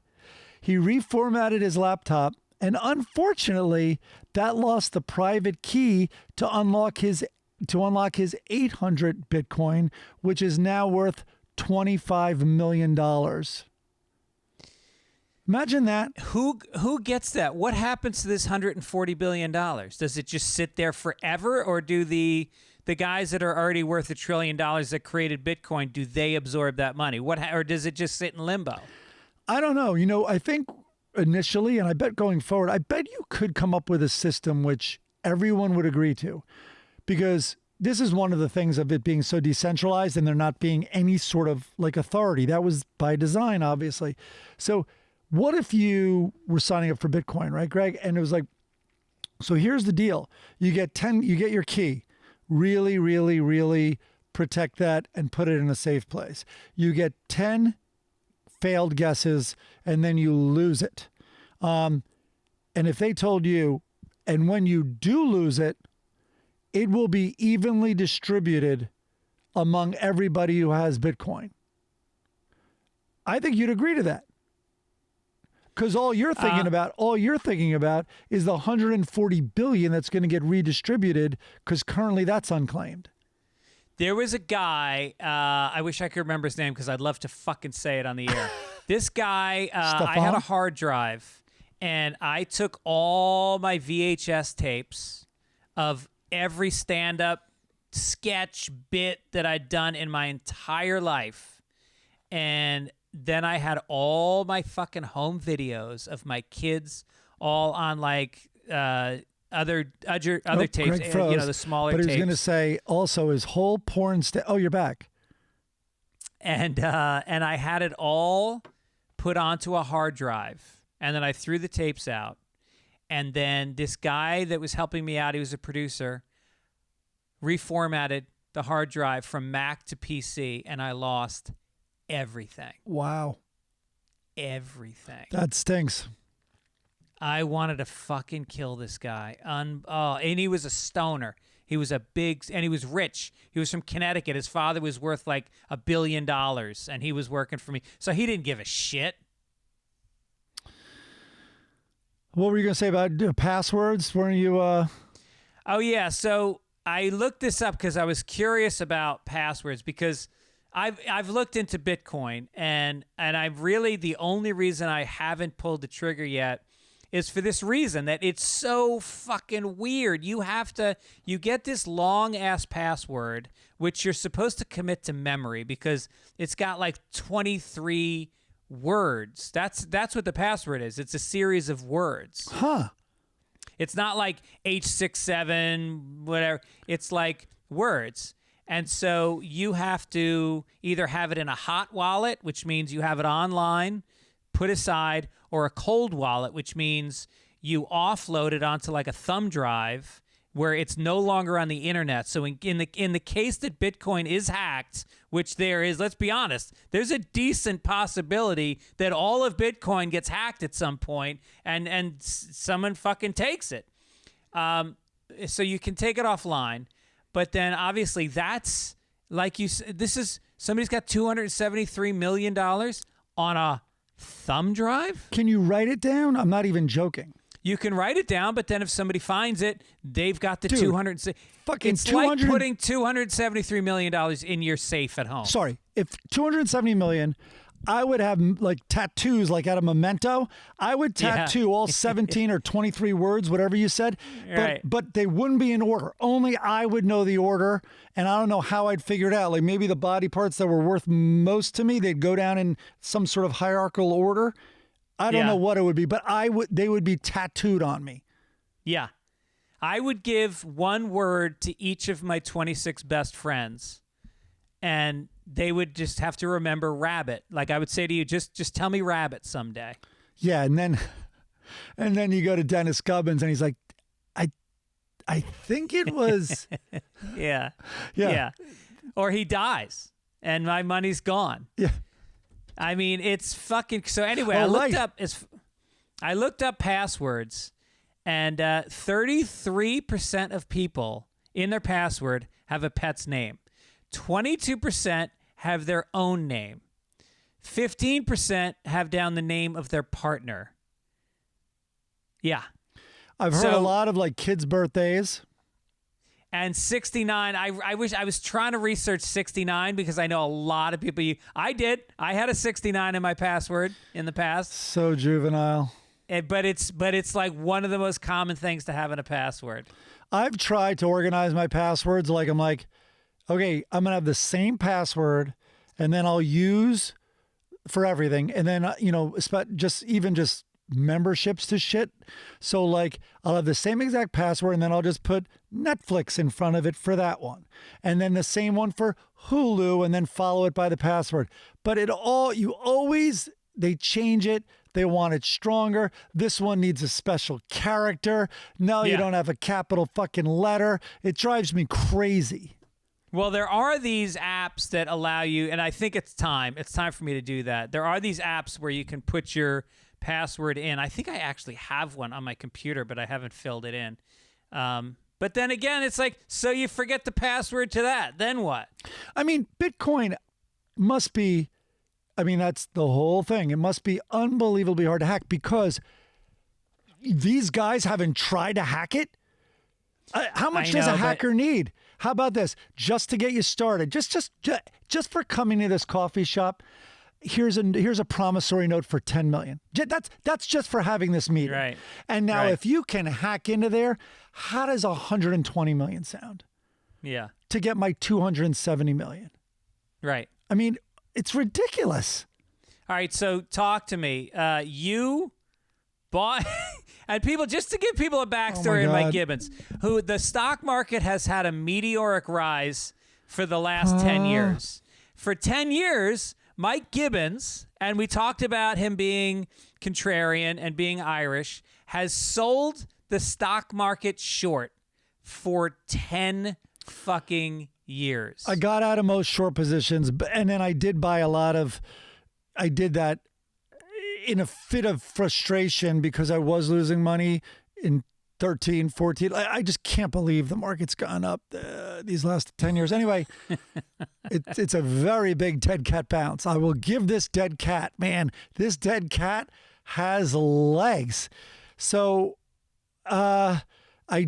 Speaker 1: He reformatted his laptop, and unfortunately, that lost the private key to unlock his 800 Bitcoin, which is now worth $25 million. Imagine that.
Speaker 2: Who gets that? What happens to this $140 billion? Does it just sit there forever, or do the guys that are already worth $1 trillion that created Bitcoin, do they absorb that money? Or does it just sit in limbo?
Speaker 1: I don't know. I think initially, and I bet going forward, I bet you could come up with a system which everyone would agree to, because this is one of the things of it being so decentralized and there not being any sort of like authority. That was by design, obviously. So what if you were signing up for Bitcoin, right, Greg? And it was like, so here's the deal. You get your key. Really, really, really protect that and put it in a safe place. You get 10 failed guesses and then you lose it. And if they told you, and when you do lose it, it will be evenly distributed among everybody who has Bitcoin. I think you'd agree to that. Because all you're thinking about is the 140 billion that's going to get redistributed, because currently that's unclaimed.
Speaker 2: There was a guy, I wish I could remember his name because I'd love to fucking say it on the air. This guy, I had a hard drive, and I took all my VHS tapes of every stand-up sketch bit that I'd done in my entire life, and then I had all my fucking home videos of my kids all on like other tapes,
Speaker 1: Greg froze,
Speaker 2: the smaller
Speaker 1: but
Speaker 2: tapes.
Speaker 1: But he was going to say also his whole porn oh, you're back.
Speaker 2: And I had it all put onto a hard drive, and then I threw the tapes out. And then this guy that was helping me out, he was a producer, reformatted the hard drive from Mac to PC, and I lost everything.
Speaker 1: Wow.
Speaker 2: Everything.
Speaker 1: That stinks.
Speaker 2: I wanted to fucking kill this guy. And he was a stoner. He was and he was rich. He was from Connecticut. His father was worth like $1 billion, and he was working for me. So he didn't give a shit.
Speaker 1: What were you going to say about passwords? Weren't you?
Speaker 2: Oh, yeah. So I looked this up because I was curious about passwords, because I've looked into Bitcoin, and I've really, the only reason I haven't pulled the trigger yet is for this reason, that it's so fucking weird. You get this long ass password, which you're supposed to commit to memory because it's got like 23 words. That's what the password is. It's a series of words.
Speaker 1: Huh.
Speaker 2: It's not like H67, whatever. It's like words. And so you have to either have it in a hot wallet, which means you have it online, put aside, or a cold wallet, which means you offload it onto like a thumb drive where it's no longer on the internet. So in the case that Bitcoin is hacked, which there is, let's be honest, there's a decent possibility that all of Bitcoin gets hacked at some point, and someone fucking takes it. So you can take it offline, but then obviously that's like you said, somebody's got $273 million on a thumb drive.
Speaker 1: Can you write it down? I'm not even joking.
Speaker 2: You can write it down, but then if somebody finds it, they've got the 200.
Speaker 1: Fucking
Speaker 2: it's 200, like putting $273 million in your safe at home.
Speaker 1: Sorry, if $270 million, I would have like tattoos, like out of Memento. I would tattoo all 17 or 23 words, whatever you said, but they wouldn't be in order. Only I would know the order, and I don't know how I'd figure it out. Like maybe the body parts that were worth most to me, they'd go down in some sort of hierarchical order. I don't know what it would be, but they would be tattooed on me.
Speaker 2: Yeah. I would give one word to each of my 26 best friends, and they would just have to remember rabbit. Like I would say to you, just tell me rabbit someday.
Speaker 1: Yeah, and then you go to Dennis Gibbons, and he's like, I think it was
Speaker 2: yeah. Or he dies and my money's gone.
Speaker 1: Yeah.
Speaker 2: I mean, it's fucking. So anyway, I looked up passwords, and 33% of people in their password have a pet's name. 22% have their own name. 15% have down the name of their partner. Yeah.
Speaker 1: I've heard a lot of like kids' birthdays.
Speaker 2: And 69, I wish I was trying to research 69 because I know a lot of people. I did. I had a 69 in my password in the past.
Speaker 1: So juvenile.
Speaker 2: But it's like one of the most common things to have in a password.
Speaker 1: I've tried to organize my passwords. Like I'm like, okay, I'm gonna have the same password, and then I'll use for everything, and then just memberships to shit. So like I'll have the same exact password, and then I'll just put Netflix in front of it for that one, and then the same one for Hulu, and then follow it by the password. But they change it. They want it stronger. This one needs a special character. No, you don't have a capital fucking letter. It drives me crazy.
Speaker 2: Well, there are these apps that allow you, and I think it's time for me to do that. There are these apps where you can put your password in. I think I actually have one on my computer, but I haven't filled it in. But then again, it's like, so you forget the password to that, then what?
Speaker 1: I mean, Bitcoin must be, that's the whole thing. It must be unbelievably hard to hack because these guys haven't tried to hack it. How much does a hacker need? How about this? Just to get you started, just for coming to this coffee shop, here's a promissory note for $10 million. That's just for having this meeting.
Speaker 2: Right.
Speaker 1: And now if you can hack into there, how does $120 million sound?
Speaker 2: Yeah.
Speaker 1: To get my $270 million.
Speaker 2: Right.
Speaker 1: I mean, it's ridiculous.
Speaker 2: All right, so talk to me. You bought And people, just to give people a backstory on Mike Gibbons, who the stock market has had a meteoric rise for the last 10 years. For 10 years, Mike Gibbons, and we talked about him being contrarian and being Irish, has sold the stock market short for 10 fucking years.
Speaker 1: I got out of most short positions, and then I did buy a lot of, I did that in a fit of frustration because I was losing money in 13, 14. I just can't believe the market's gone up these last 10 years. Anyway, it's a very big dead cat bounce. I will give this dead cat, man, this dead cat has legs. So I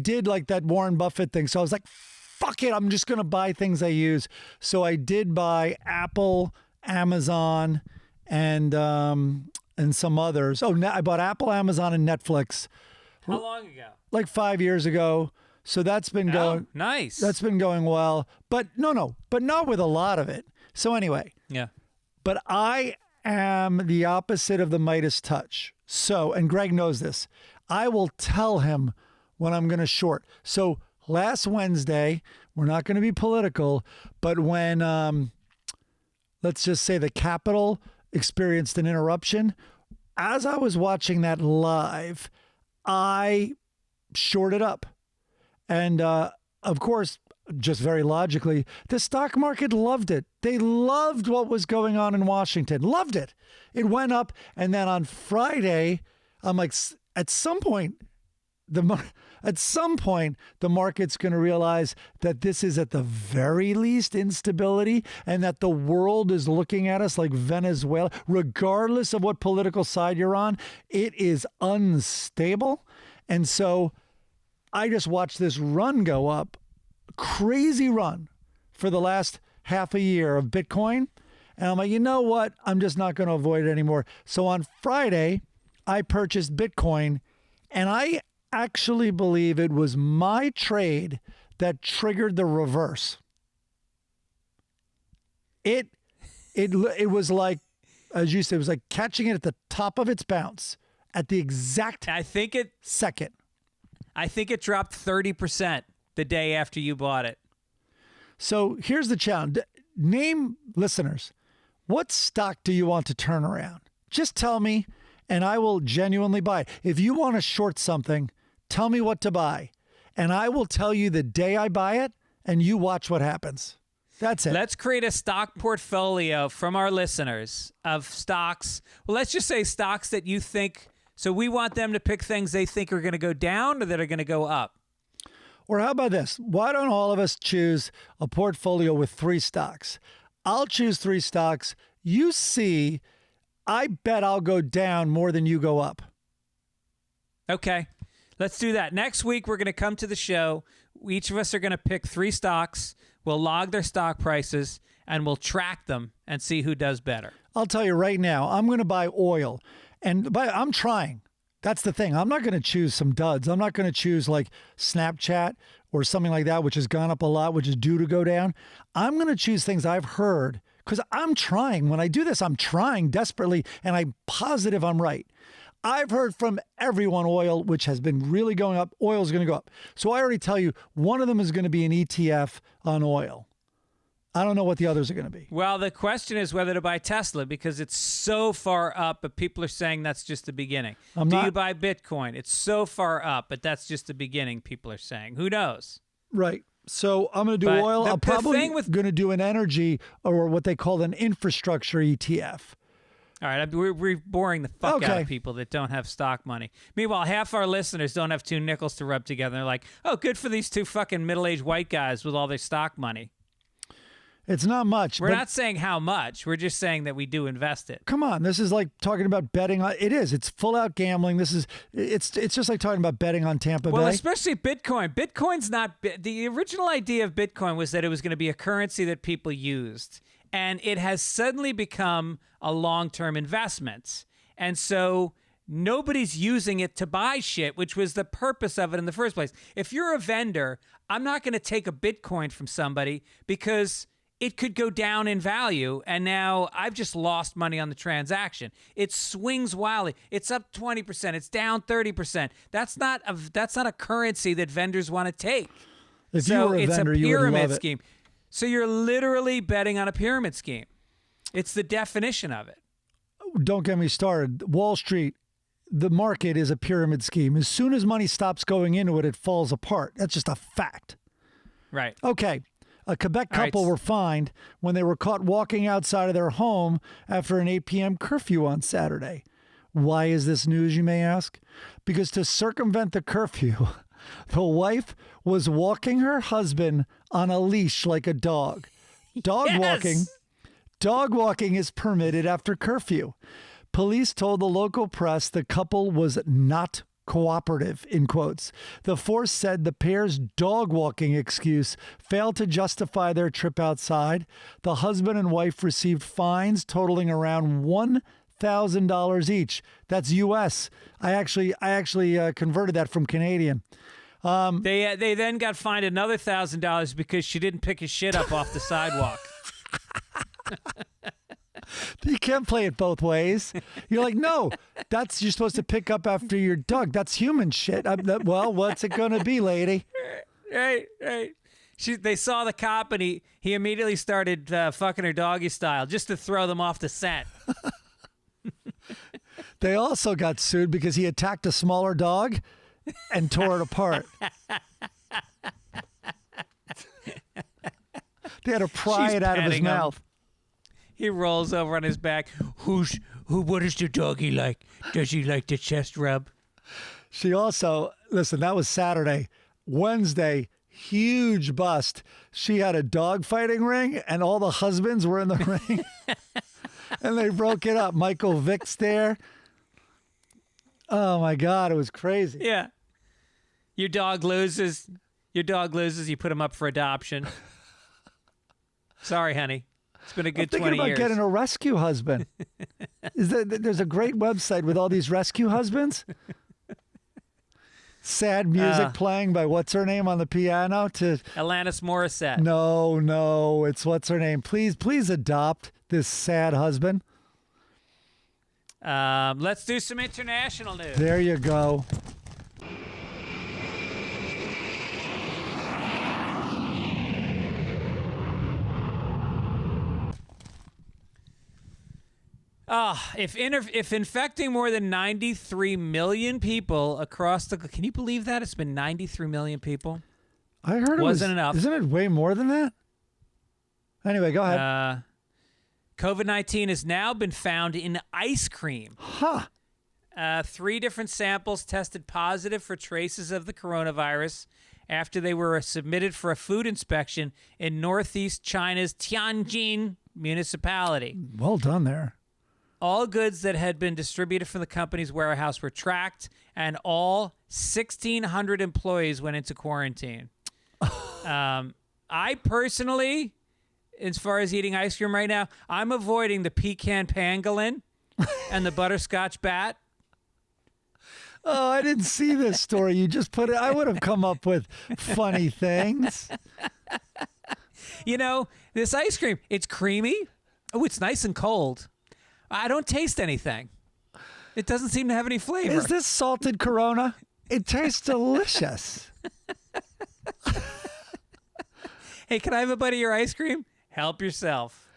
Speaker 1: did like that Warren Buffett thing. So I was like, fuck it, I'm just going to buy things I use. So I did buy Apple, Amazon, and some others. Oh, I bought Apple, Amazon, and Netflix.
Speaker 2: How long ago?
Speaker 1: Like 5 years ago. So that's been going
Speaker 2: nice.
Speaker 1: That's been going well. But but not with a lot of it. So anyway.
Speaker 2: Yeah.
Speaker 1: But I am the opposite of the Midas touch. So, and Greg knows this, I will tell him when I'm going to short. So last Wednesday, we're not going to be political, but when, let's just say the Capitol experienced an interruption, as I was watching that live, I shorted up. And of course, just very logically, the stock market loved it. They loved what was going on in Washington. Loved it. It went up. And then on Friday, I'm like, at some point, the market's going to realize that this is at the very least instability and that the world is looking at us like Venezuela. Regardless of what political side you're on, it is unstable. And so I just watched this run go up, crazy run for the last half a year of Bitcoin. And I'm like, you know what? I'm just not going to avoid it anymore. So on Friday, I purchased Bitcoin, and I actually believe it was my trade that triggered the reverse. It was like, as you said, it was like catching it at the top of its bounce at the exact second.
Speaker 2: I think it dropped 30% the day after you bought it.
Speaker 1: So here's the challenge. Name, listeners, what stock do you want to turn around? Just tell me, and I will genuinely buy it. If you want to short something, tell me what to buy, and I will tell you the day I buy it, and you watch what happens. That's it.
Speaker 2: Let's create a stock portfolio from our listeners of stocks. Well, let's just say stocks that you think. So we want them to pick things they think are going to go down or that are going to go up.
Speaker 1: Or how about this? Why don't all of us choose a portfolio with 3 stocks? I'll choose 3 stocks. You see, I bet I'll go down more than you go up.
Speaker 2: Okay. Let's do that. Next week, we're going to come to the show. Each of us are going to pick 3 stocks. We'll log their stock prices, and we'll track them and see who does better.
Speaker 1: I'll tell you right now, I'm going to buy oil. And I'm trying. That's the thing. I'm not going to choose some duds. I'm not going to choose like Snapchat or something like that, which has gone up a lot, which is due to go down. I'm going to choose things I've heard because I'm trying. When I do this, I'm trying desperately, and I'm positive I'm right. I've heard from everyone oil, which has been really going up. Oil is going to go up. So I already tell you, one of them is going to be an ETF on oil. I don't know what the others are going to be.
Speaker 2: Well, the question is whether to buy Tesla because it's so far up, but people are saying that's just the beginning. Do you buy Bitcoin? It's so far up, but that's just the beginning, people are saying. Who knows?
Speaker 1: Right. So I'm going to do oil. I'm probably going to do an energy or what they call an infrastructure ETF.
Speaker 2: All right, we're boring the fuck out of people that don't have stock money. Meanwhile, half our listeners don't have 2 nickels to rub together. They're like, oh, good for these 2 fucking middle-aged white guys with all their stock money.
Speaker 1: It's not much.
Speaker 2: We're not saying how much. We're just saying that we do invest it.
Speaker 1: Come on. This is like talking about betting on. It is. It's full-out gambling. It's just like talking about betting on Tampa Bay.
Speaker 2: Well, especially Bitcoin. Bitcoin's not. The original idea of Bitcoin was that it was going to be a currency that people used. And it has suddenly become a long-term investment. And so nobody's using it to buy shit, which was the purpose of it in the first place. If you're a vendor, I'm not going to take a Bitcoin from somebody because it could go down in value, and now I've just lost money on the transaction. It swings wildly. It's up 20%. It's down 30%. That's not a currency that vendors want to take.
Speaker 1: If you were a vendor,
Speaker 2: it's a
Speaker 1: you would love
Speaker 2: pyramid
Speaker 1: it.
Speaker 2: scheme. So you're literally betting on a pyramid scheme. It's the definition of it.
Speaker 1: Don't get me started. Wall Street, the market is a pyramid scheme. As soon as money stops going into it, it falls apart. That's just a fact.
Speaker 2: Right.
Speaker 1: Okay. A Quebec
Speaker 2: All right.
Speaker 1: couple were fined when they were caught walking outside of their home after an 8 p.m. curfew on Saturday. Why is this news, you may ask? Because to circumvent the curfew, the wife was walking her husband on a leash like a dog. Dog walking is permitted after curfew. Police told the local press the couple was not cooperative, in quotes. The force said the pair's dog walking excuse failed to justify their trip outside. The husband and wife received fines totaling around $1,000 each. That's U.S. I actually converted that from Canadian.
Speaker 2: They then got fined another $1,000 because she didn't pick his shit up off the sidewalk.
Speaker 1: You can't play it both ways. You're like, no, you're supposed to pick up after your dog. That's human shit. Well, what's it going to be, lady?
Speaker 2: Right. They saw the cop, and he immediately started fucking her doggy style just to throw them off the scent.
Speaker 1: They also got sued because he attacked a smaller dog and tore it apart. They had to pry it out of his mouth.
Speaker 2: He rolls over on his back. What is the doggy like? Does he like the chest rub?
Speaker 1: She also, listen, that was Saturday. Wednesday, huge bust. She had a dog fighting ring, and all the husbands were in the ring. And they broke it up. Michael Vick's there. Oh, my God. It was crazy.
Speaker 2: Yeah. Your dog loses. You put him up for adoption. Sorry, honey. It's been a good 20 years.
Speaker 1: I'm thinking about getting a rescue husband. There's a great website with all these rescue husbands. Sad music playing by what's her name on the piano to
Speaker 2: Alanis Morissette.
Speaker 1: No, it's what's her name. Please adopt this sad husband.
Speaker 2: Let's do some international news.
Speaker 1: There you go.
Speaker 2: If infecting more than 93 million people across the... Can you believe that? It's been 93 million people.
Speaker 1: I heard it
Speaker 2: wasn't enough.
Speaker 1: Isn't it way more than that? Anyway, go ahead.
Speaker 2: COVID-19 has now been found in ice cream.
Speaker 1: Huh.
Speaker 2: 3 different samples tested positive for traces of the coronavirus after they were submitted for a food inspection in northeast China's Tianjin municipality.
Speaker 1: Well done there.
Speaker 2: All goods that had been distributed from the company's warehouse were tracked, and all 1,600 employees went into quarantine. I personally, as far as eating ice cream right now, I'm avoiding the pecan pangolin and the butterscotch bat.
Speaker 1: Oh, I didn't see this story. You just put it. I would have come up with funny things.
Speaker 2: You know, this ice cream, it's creamy. Oh, it's nice and cold. I don't taste anything. It doesn't seem to have any flavor.
Speaker 1: Is this salted Corona? It tastes delicious.
Speaker 2: Hey, can I have a bite of your ice cream? Help yourself.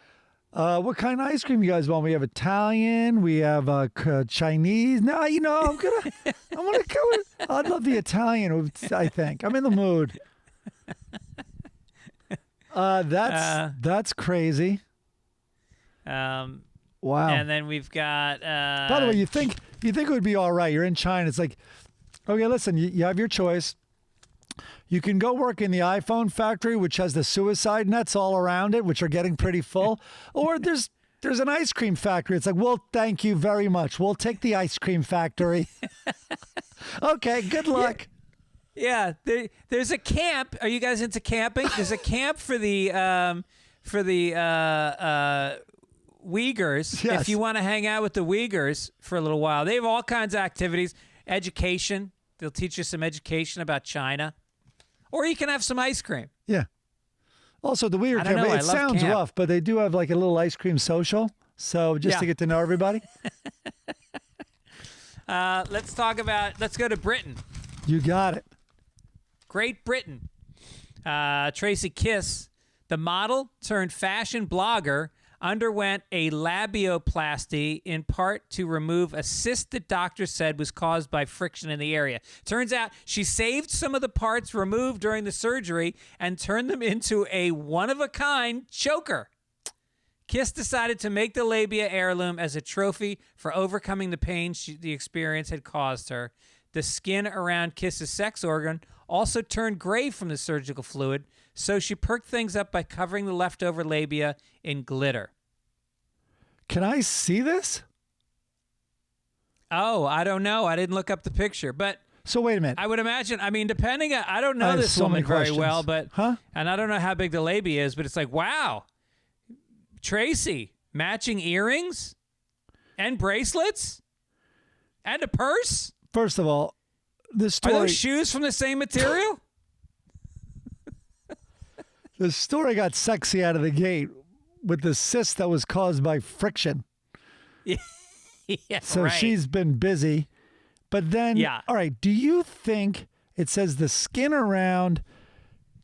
Speaker 1: What kind of ice cream you guys want? We have Italian. We have Chinese. No, I'm gonna go with. I'd love the Italian. I think I'm in the mood. That's crazy. Wow.
Speaker 2: And then we've got...
Speaker 1: By the way, you think it would be all right. You're in China. It's like, okay, listen, you have your choice. You can go work in the iPhone factory, which has the suicide nets all around it, which are getting pretty full. Or there's an ice cream factory. It's like, well, thank you very much. We'll take the ice cream factory. Okay, good luck.
Speaker 2: Yeah, there's a camp. Are you guys into camping? There's a camp for the Uyghurs.
Speaker 1: Yes.
Speaker 2: If you want to hang out with the Uyghurs for a little while. They have all kinds of activities. Education. They'll teach you some education about China. Or you can have some ice cream.
Speaker 1: Yeah. Also, the weird
Speaker 2: I don't know,
Speaker 1: camp,
Speaker 2: I
Speaker 1: it
Speaker 2: love
Speaker 1: sounds
Speaker 2: camp.
Speaker 1: rough, but they do have like a little ice cream social. So just to get to know everybody.
Speaker 2: Let's go to Britain.
Speaker 1: You got it.
Speaker 2: Great Britain. Tracy Kiss, the model turned fashion blogger, underwent a labioplasty in part to remove a cyst that doctors said was caused by friction in the area. Turns out she saved some of the parts removed during the surgery and turned them into a one-of-a-kind choker. Kiss decided to make the labia heirloom as a trophy for overcoming the pain the experience had caused her. The skin around Kiss's sex organ also turned gray from the surgical fluid, so she perked things up by covering the leftover labia in glitter.
Speaker 1: Can I see this?
Speaker 2: Oh, I don't know. I didn't look up the picture, but
Speaker 1: So wait a minute.
Speaker 2: I would imagine, I mean, depending on, I don't know
Speaker 1: I have
Speaker 2: this
Speaker 1: so many
Speaker 2: woman very
Speaker 1: questions.
Speaker 2: well, but,
Speaker 1: Huh?
Speaker 2: and I don't know how big the labia is, but it's like, wow, Tracy, matching earrings and bracelets and a purse?
Speaker 1: First of all, this
Speaker 2: Are
Speaker 1: story.
Speaker 2: those shoes from the same material?
Speaker 1: The story got sexy out of the gate with the cyst that was caused by friction.
Speaker 2: Yeah,
Speaker 1: So
Speaker 2: right.
Speaker 1: she's been busy. But then,
Speaker 2: Yeah.
Speaker 1: all right, do you think it says the skin around,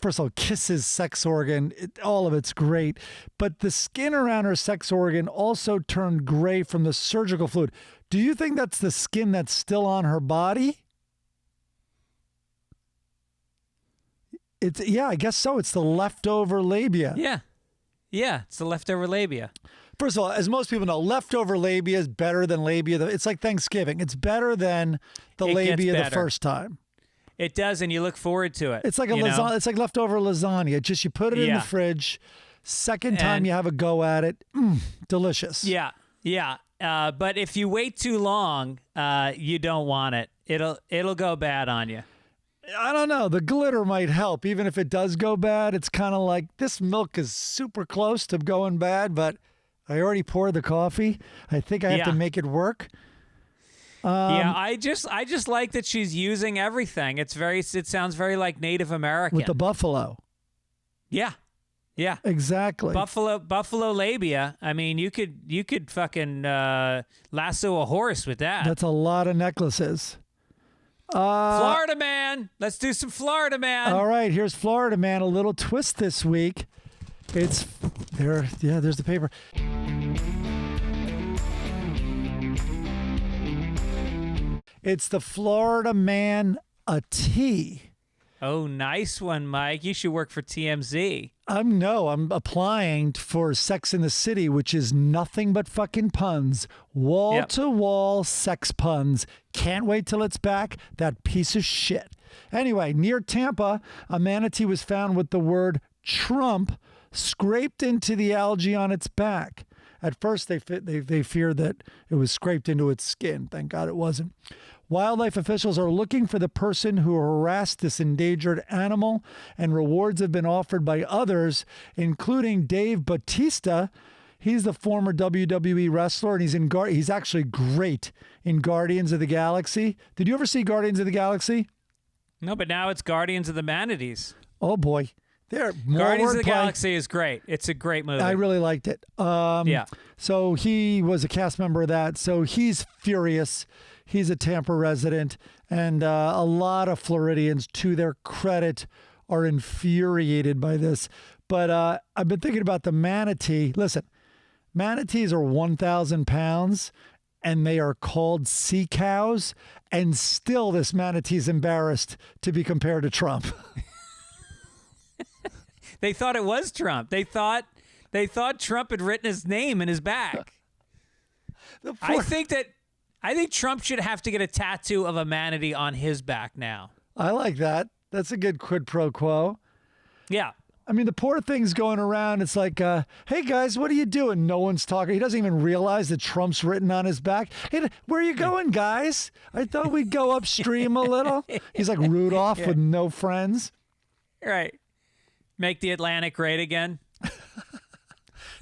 Speaker 1: first of all, Kiss's sex organ, all of it's great, but the skin around her sex organ also turned gray from the surgical fluid. Do you think that's the skin that's still on her body? Yeah, I guess so. It's the leftover labia.
Speaker 2: Yeah, it's the leftover labia.
Speaker 1: First of all, as most people know, leftover labia is better than labia. It's like Thanksgiving. It's better than the
Speaker 2: It gets
Speaker 1: labia the
Speaker 2: better.
Speaker 1: first time.
Speaker 2: It does, and you look forward to it.
Speaker 1: It's like a
Speaker 2: you know?
Speaker 1: lasagna. It's like leftover lasagna. Just you put it in
Speaker 2: Yeah.
Speaker 1: the fridge. Second time
Speaker 2: And-
Speaker 1: you have a go at it, delicious.
Speaker 2: Yeah. But if you wait too long, you don't want it. It'll go bad on you.
Speaker 1: I don't know. The glitter might help, even if it does go bad. It's kind of like this milk is super close to going bad, but I already poured the coffee. I think I have to
Speaker 2: Yeah.
Speaker 1: make it work.
Speaker 2: Yeah, I just like that she's using everything. It sounds very like Native American.
Speaker 1: With the buffalo.
Speaker 2: Yeah.
Speaker 1: Exactly.
Speaker 2: Buffalo labia. I mean, you could fucking lasso a horse with that.
Speaker 1: That's a lot of necklaces.
Speaker 2: Florida man. Let's do some Florida man.
Speaker 1: All right, here's Florida Man. A little twist this week. It's there. Yeah, there's the paper. It's the Florida Man a tea.
Speaker 2: Oh, nice one, Mike. You should work for TMZ.
Speaker 1: I'm applying for Sex in the City, which is nothing but fucking puns. Wall to wall sex puns. Can't wait till it's back. That piece of shit. Anyway, near Tampa, a manatee was found with the word Trump scraped into the algae on its back. At first, they feared that it was scraped into its skin. Thank God it wasn't. Wildlife officials are looking for the person who harassed this endangered animal, and rewards have been offered by others, including Dave Bautista. He's the former WWE wrestler, and he's actually great in Guardians of the Galaxy. Did you ever see Guardians of the Galaxy?
Speaker 2: No, but now it's Guardians of the Manatees.
Speaker 1: Oh boy, there more
Speaker 2: Guardians of the
Speaker 1: wordplay.
Speaker 2: Galaxy is great. It's a great movie.
Speaker 1: I really liked it.
Speaker 2: Yeah.
Speaker 1: So he was a cast member of that. So he's furious. He's a Tampa resident, and a lot of Floridians, to their credit, are infuriated by this. But I've been thinking about the manatee. Listen, manatees are 1,000 pounds, and they are called sea cows, and still this manatee's embarrassed to be compared to Trump.
Speaker 2: They thought it was Trump. They thought Trump had written his name in his back. I think Trump should have to get a tattoo of a manatee on his back now.
Speaker 1: I like that. That's a good quid pro quo.
Speaker 2: Yeah.
Speaker 1: I mean, the poor thing's going around. It's like, hey, guys, what are you doing? No one's talking. He doesn't even realize that Trump's written on his back. Hey, where are you going, guys? I thought we'd go upstream a little. He's like Rudolph with no friends.
Speaker 2: Right. Make the Atlantic great again.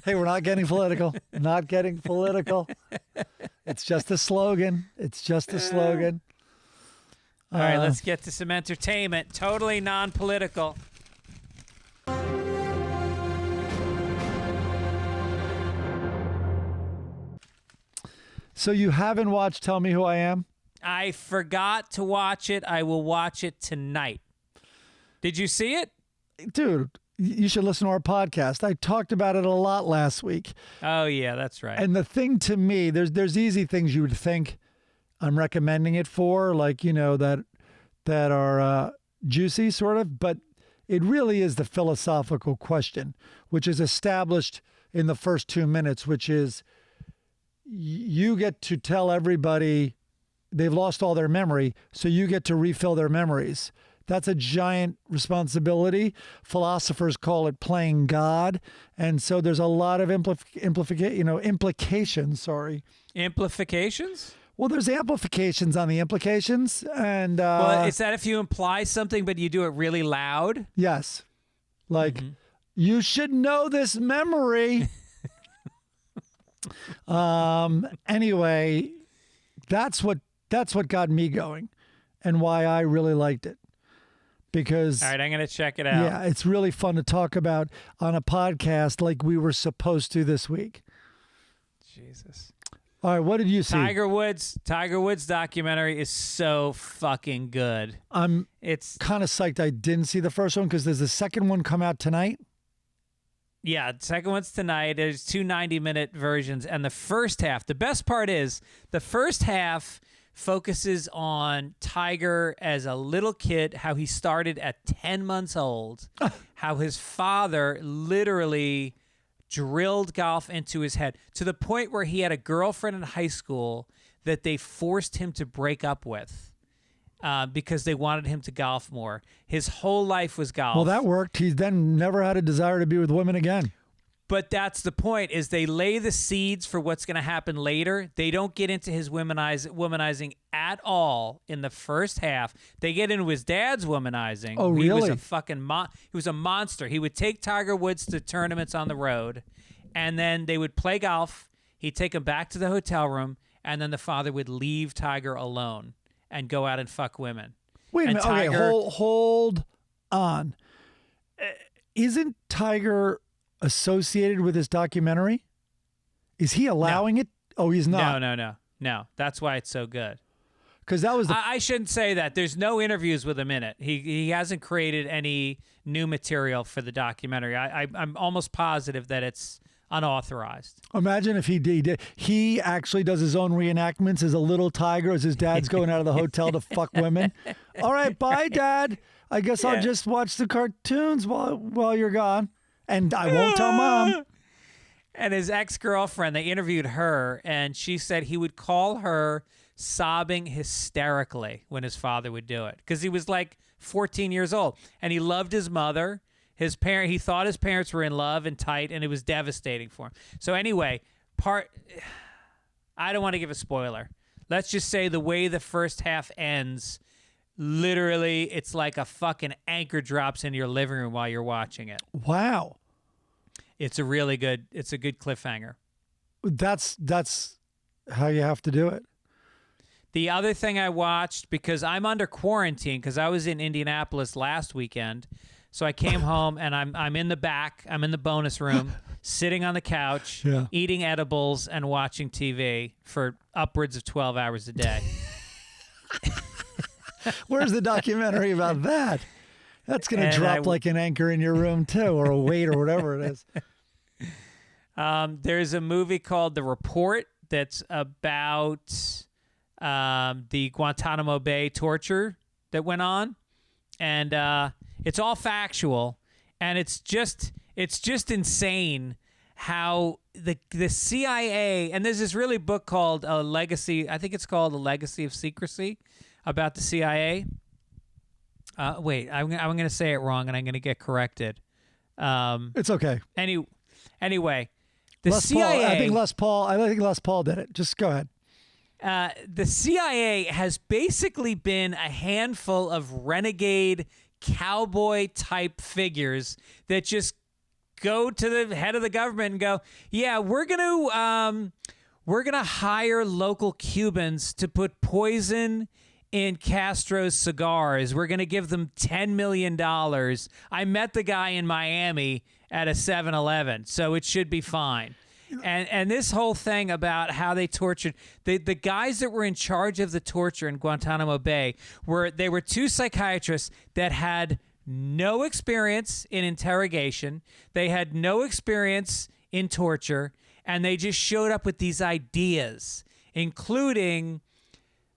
Speaker 1: Hey, we're not getting political. Not getting political. It's just a slogan. It's just a slogan.
Speaker 2: All right, let's get to some entertainment. Totally non-political.
Speaker 1: So you haven't watched Tell Me Who I Am?
Speaker 2: I forgot to watch it. I will watch it tonight. Did you see it?
Speaker 1: Dude, you should listen to our podcast. I talked about it a lot last week.
Speaker 2: Oh, yeah, that's right.
Speaker 1: And the thing to me, there's easy things you would think I'm recommending it for, like, that are juicy sort of, but it really is the philosophical question, which is established in the first 2 minutes, which is you get to tell everybody they've lost all their memory, so you get to refill their memories. That's a giant responsibility. Philosophers call it playing God. And so there's a lot of implications, sorry.
Speaker 2: Implications?
Speaker 1: Well, there's amplifications on the implications. And
Speaker 2: well, is that if you imply something, but you do it really loud?
Speaker 1: Yes. Like, you should know this memory. Anyway, that's what got me going and why I really liked it. Because,
Speaker 2: all right, I'm going to check it out.
Speaker 1: Yeah, it's really fun to talk about on a podcast like we were supposed to this week.
Speaker 2: Jesus.
Speaker 1: All right, what did you see?
Speaker 2: Tiger Woods documentary is so fucking good. It's
Speaker 1: kind of psyched I didn't see the first one because there's a second one come out tonight.
Speaker 2: Yeah, the second one's tonight. There's 2 90-minute versions. And the first half, the best part is the first half focuses on Tiger as a little kid, how he started at 10 months old, how his father literally drilled golf into his head to the point where he had a girlfriend in high school that they forced him to break up with because they wanted him to golf more. His whole life was golf.
Speaker 1: Well, that worked. He then never had a desire to be with women again.
Speaker 2: But that's the point, is they lay the seeds for what's going to happen later. They don't get into his womanizing at all in the first half. They get into his dad's womanizing.
Speaker 1: Oh, really?
Speaker 2: He was a fucking he was a monster. He would take Tiger Woods to tournaments on the road, and then they would play golf. He'd take him back to the hotel room, and then the father would leave Tiger alone and go out and fuck women.
Speaker 1: Wait a minute.
Speaker 2: Tiger,
Speaker 1: okay, hold on. Isn't Tiger associated with this documentary? Is he allowing it? Oh, he's not.
Speaker 2: No. That's why it's so good.
Speaker 1: Because that was
Speaker 2: I shouldn't say that. There's no interviews with him in it. He hasn't created any new material for the documentary. I'm almost positive that it's unauthorized.
Speaker 1: Imagine if he did. He actually does his own reenactments as a little Tiger as his dad's going out of the hotel to fuck women. All right, bye, Dad. I guess I'll just watch the cartoons while you're gone. And I won't tell Mom.
Speaker 2: And his ex-girlfriend, they interviewed her, and she said he would call her sobbing hysterically when his father would do it because he was like 14 years old, and he loved his mother. He thought his parents were in love and tight, and it was devastating for him. So anyway, I don't want to give a spoiler. Let's just say the way the first half ends, literally, it's like a fucking anchor drops in your living room while you're watching it.
Speaker 1: Wow.
Speaker 2: It's a good cliffhanger.
Speaker 1: That's how you have to do it.
Speaker 2: The other thing I watched, because I'm under quarantine, because I was in Indianapolis last weekend, so I came home and I'm in the back, I'm in the bonus room, sitting on the couch, eating edibles and watching TV for upwards of 12 hours a day.
Speaker 1: Where's the documentary about that? That's going to drop like an anchor in your room too, or a weight or whatever it is.
Speaker 2: There's a movie called The Report that's about the Guantanamo Bay torture that went on, and it's all factual, and it's just insane how the CIA, and there's this really book called A Legacy. I think it's called A Legacy of Secrecy, about the CIA. Wait, I'm going to say it wrong, and I'm going to get corrected.
Speaker 1: It's okay.
Speaker 2: Anyway, the
Speaker 1: Les
Speaker 2: CIA.
Speaker 1: Paul, I think Les Paul did it. Just go ahead.
Speaker 2: The CIA has basically been a handful of renegade cowboy type figures that just go to the head of the government and go, "Yeah, we're gonna hire local Cubans to put poison in Castro's cigars. We're gonna give them $10 million. I met the guy in Miami at a 7-Eleven, so it should be fine." And this whole thing about how they tortured the guys that were in charge of the torture in Guantanamo Bay were 2 psychiatrists that had no experience in interrogation. They had no experience in torture, and they just showed up with these ideas, including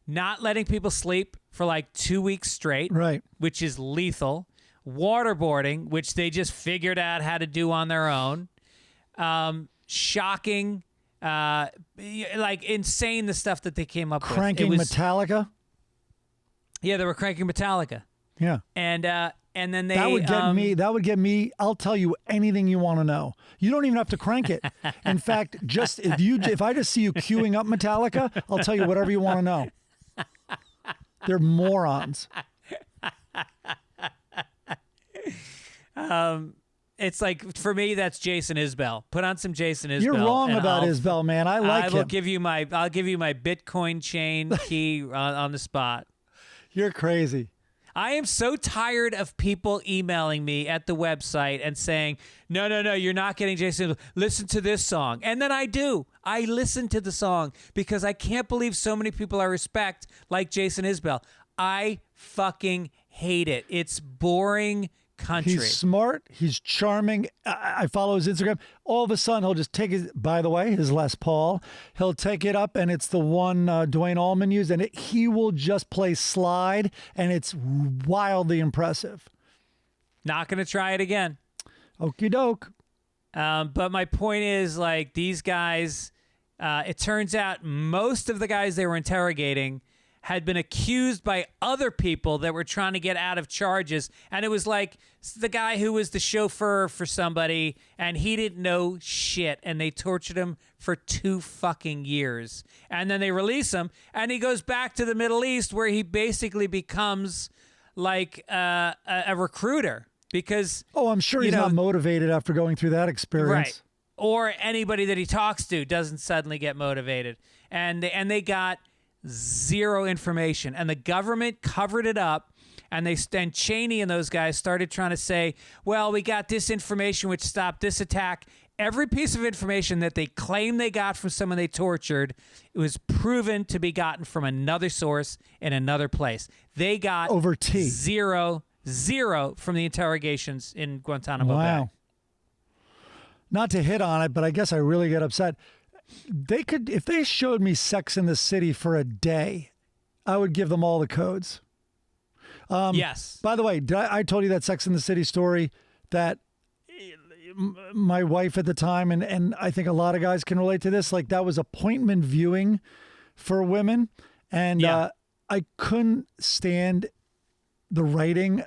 Speaker 2: not letting people sleep for like 2 weeks straight,
Speaker 1: right,
Speaker 2: which is lethal. Waterboarding, which they just figured out how to do on their own. Shocking, like insane the stuff that they came up
Speaker 1: cranking
Speaker 2: with.
Speaker 1: Metallica.
Speaker 2: Yeah, they were cranking Metallica.
Speaker 1: Yeah,
Speaker 2: and then they
Speaker 1: that would get me. I'll tell you anything you want to know. You don't even have to crank it. In fact, just if I just see you queuing up Metallica, I'll tell you whatever you want to know. They're morons.
Speaker 2: It's like, for me, that's Jason Isbell. Put on some Jason Isbell.
Speaker 1: You're wrong about Isbell, man. I like him.
Speaker 2: I'll give you my Bitcoin chain key on the spot.
Speaker 1: You're crazy.
Speaker 2: I am so tired of people emailing me at the website and saying, no, you're not getting Jason Isbell. Listen to this song. And then I do. I listen to the song because I can't believe so many people I respect like Jason Isbell. I fucking hate it. It's boring country.
Speaker 1: He's smart. He's charming. I follow his Instagram. All of a sudden, he'll just take by the way, his Les Paul. He'll take it up, and it's the one Dwayne Allman used, and he will just play slide, and it's wildly impressive.
Speaker 2: Not going to try it again.
Speaker 1: Okie doke.
Speaker 2: But my point is, like, these guys, it turns out most of the guys they were interrogating had been accused by other people that were trying to get out of charges. And it was like the guy who was the chauffeur for somebody, and he didn't know shit, and they tortured him for 2 fucking years. And then they release him, and he goes back to the Middle East, where he basically becomes like a recruiter. Because
Speaker 1: I'm sure he's not motivated after going through that experience.
Speaker 2: Right. Or anybody that he talks to doesn't suddenly get motivated. And they got zero information, and the government covered it up, and Cheney and those guys started trying to say, well, we got this information which stopped this attack. Every piece of information that they claim they got from someone they tortured, it was proven to be gotten from another source in another place. They got
Speaker 1: over T.
Speaker 2: Zero from the interrogations in Guantanamo Bay.
Speaker 1: Not to hit on it, but I guess I really get upset. They could, if they showed me Sex in the City for a day, I would give them all the codes.
Speaker 2: Yes.
Speaker 1: By the way, I told you that Sex in the City story that my wife at the time, and I think a lot of guys can relate to this, like that was appointment viewing for women. And I couldn't stand the writing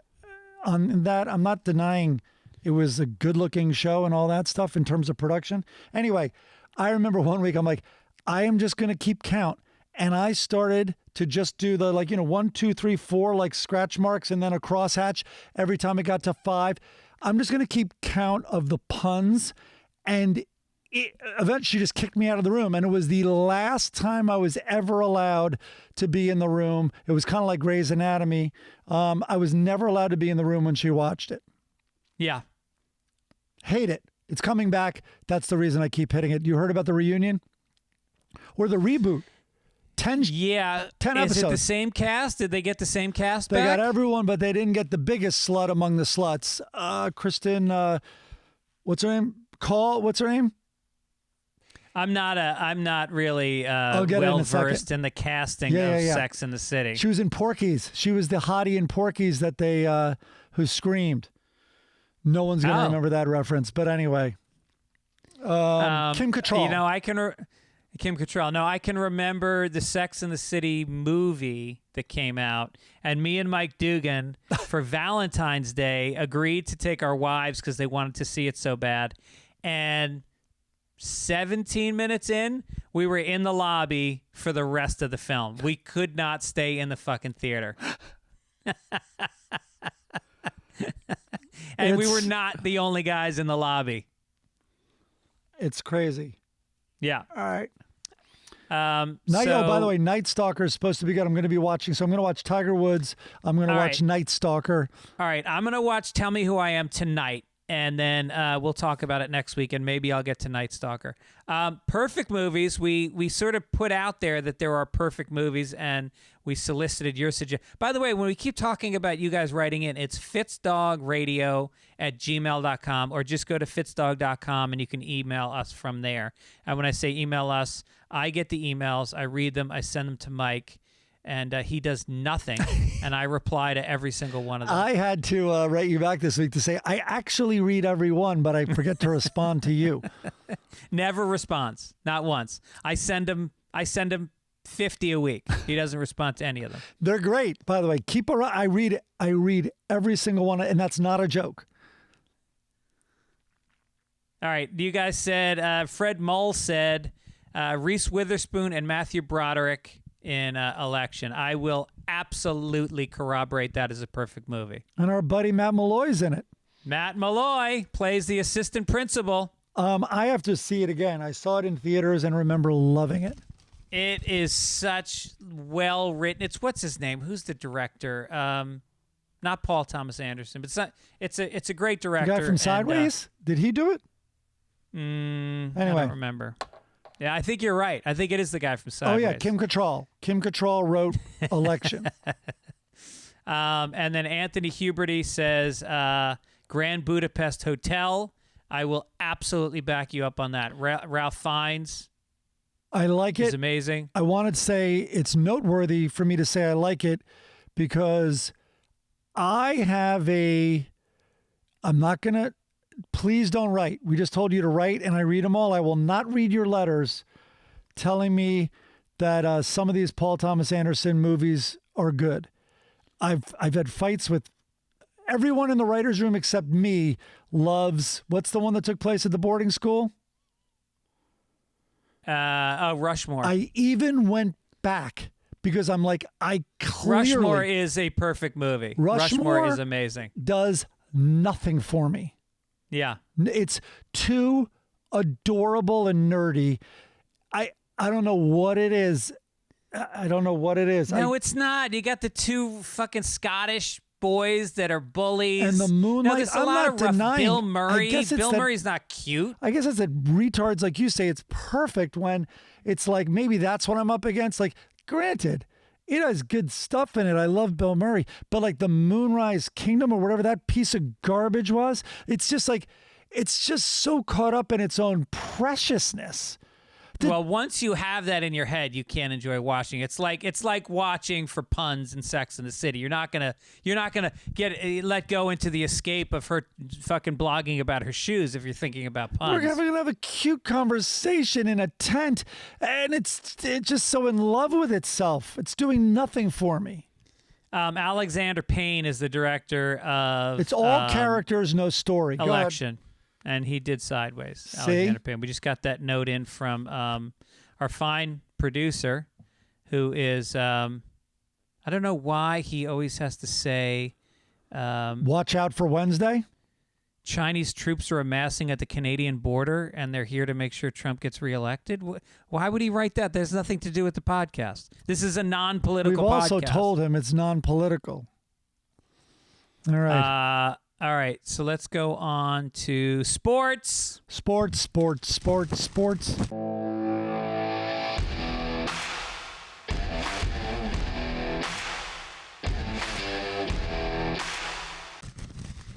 Speaker 1: on that. I'm not denying it was a good looking show and all that stuff in terms of production. Anyway, I remember one week I'm like, I am just going to keep count. And I started to just do the 1, 2, 3, 4 like scratch marks and then a crosshatch every time it got to 5. I'm just going to keep count of the puns. And eventually she just kicked me out of the room. And it was the last time I was ever allowed to be in the room. It was kind of like Grey's Anatomy. I was never allowed to be in the room when she watched it.
Speaker 2: Yeah.
Speaker 1: Hate it. It's coming back. That's the reason I keep hitting it. You heard about the reunion? Or the reboot? 10 episodes.
Speaker 2: Is it the same cast? Did they get the same cast
Speaker 1: back? They got everyone, but they didn't get the biggest slut among the sluts. Kristen, what's her name? What's her name?
Speaker 2: I'm not really well versed in the casting of Sex in the City.
Speaker 1: She was in Porky's. She was the hottie in Porky's that they who screamed. No one's going to remember that reference. But anyway, Kim Cattrall. Kim Cattrall.
Speaker 2: No, I can remember the Sex in the City movie that came out. And me and Mike Dugan, for Valentine's Day, agreed to take our wives because they wanted to see it so bad. And 17 minutes in, we were in the lobby for the rest of the film. We could not stay in the fucking theater. And we were not the only guys in the lobby.
Speaker 1: It's crazy.
Speaker 2: Yeah.
Speaker 1: All right. By the way, Night Stalker is supposed to be good. I'm going to be watching. So I'm going to watch Tiger Woods. I'm going to watch Night Stalker.
Speaker 2: All right. I'm going to watch Tell Me Who I Am tonight. and then we'll talk about it next week, and maybe I'll get to Night Stalker. Perfect movies. We sort of put out there that there are perfect movies, and we solicited your suggestion. By the way, when we keep talking about you guys writing in, it's fitzdogradio@gmail.com, or just go to fitzdog.com and you can email us from there. And when I say email us, I get the emails, I read them, I send them to Mike, and he does nothing, and I reply to every single one of them.
Speaker 1: I had to write you back this week to say, I actually read every one, but I forget to respond to you.
Speaker 2: Never responds, not once. I send him 50 a week. He doesn't respond to any of them.
Speaker 1: They're great, by the way. Keep around. I read every single one, and that's not a joke.
Speaker 2: All right, you guys said, Fred Mull said, Reese Witherspoon and Matthew Broderick in Election. I will absolutely corroborate that as a perfect movie.
Speaker 1: And our buddy Matt Malloy's in it.
Speaker 2: Matt Malloy plays the assistant principal.
Speaker 1: I have to see it again. I saw it in theaters and remember loving it.
Speaker 2: It is such well written. It's what's his name? Who's the director? Not Paul Thomas Anderson, but it's a great director.
Speaker 1: The guy from Sideways? Did he do it?
Speaker 2: Anyway, I don't remember. Yeah, I think you're right. I think it is the guy from Sideways.
Speaker 1: Oh yeah, Kim Cattrall. Kim Cattrall wrote Election.
Speaker 2: And then Anthony Huberty says Grand Budapest Hotel. I will absolutely back you up on that. Ralph Fiennes.
Speaker 1: I like it.
Speaker 2: It's amazing.
Speaker 1: I wanted to say it's noteworthy for me to say I like it because I'm not going to, please don't write. We just told you to write and I read them all. I will not read your letters telling me that some of these Paul Thomas Anderson movies are good. I've had fights with everyone in the writer's room except me loves, what's the one that took place at the boarding school?
Speaker 2: Rushmore.
Speaker 1: I even went back because I'm like, I clearly...
Speaker 2: Rushmore is a perfect movie. Rushmore is amazing.
Speaker 1: Does nothing for me.
Speaker 2: Yeah.
Speaker 1: It's too adorable and nerdy. I don't know what it is. I don't know what it is.
Speaker 2: No, it's not. You got the two fucking Scottish boys that are bullies.
Speaker 1: And the moonlight.
Speaker 2: No, there's a
Speaker 1: I'm
Speaker 2: lot
Speaker 1: not
Speaker 2: of rough.
Speaker 1: denying.
Speaker 2: Bill Murray. Bill
Speaker 1: that,
Speaker 2: Murray's not cute.
Speaker 1: I guess it's that retards like you say. It's perfect when it's like maybe that's what I'm up against. Like, granted, it has good stuff in it. I love Bill Murray, but like the Moonrise Kingdom or whatever that piece of garbage was, it's just like it's just so caught up in its own preciousness.
Speaker 2: Well, once you have that in your head, you can't enjoy watching. It's like watching for puns in Sex and the City. You're not gonna get let go into the escape of her fucking blogging about her shoes if you're thinking about puns.
Speaker 1: We're gonna have a cute conversation in a tent, and it's just so in love with itself. It's doing nothing for me.
Speaker 2: Alexander Payne is the director of.
Speaker 1: It's all characters, no story.
Speaker 2: Election. And he did Sideways.
Speaker 1: See?
Speaker 2: Alexander Payne. We just got that note in from our fine producer, who is I don't know why he always has to say
Speaker 1: watch out for Wednesday.
Speaker 2: Chinese troops are amassing at the Canadian border, and they're here to make sure Trump gets reelected. Why would he write that? There's nothing to do with the podcast. This is a non-political podcast.
Speaker 1: We've also told him it's non-political. All right.
Speaker 2: All right, so let's go on to sports.
Speaker 1: Sports.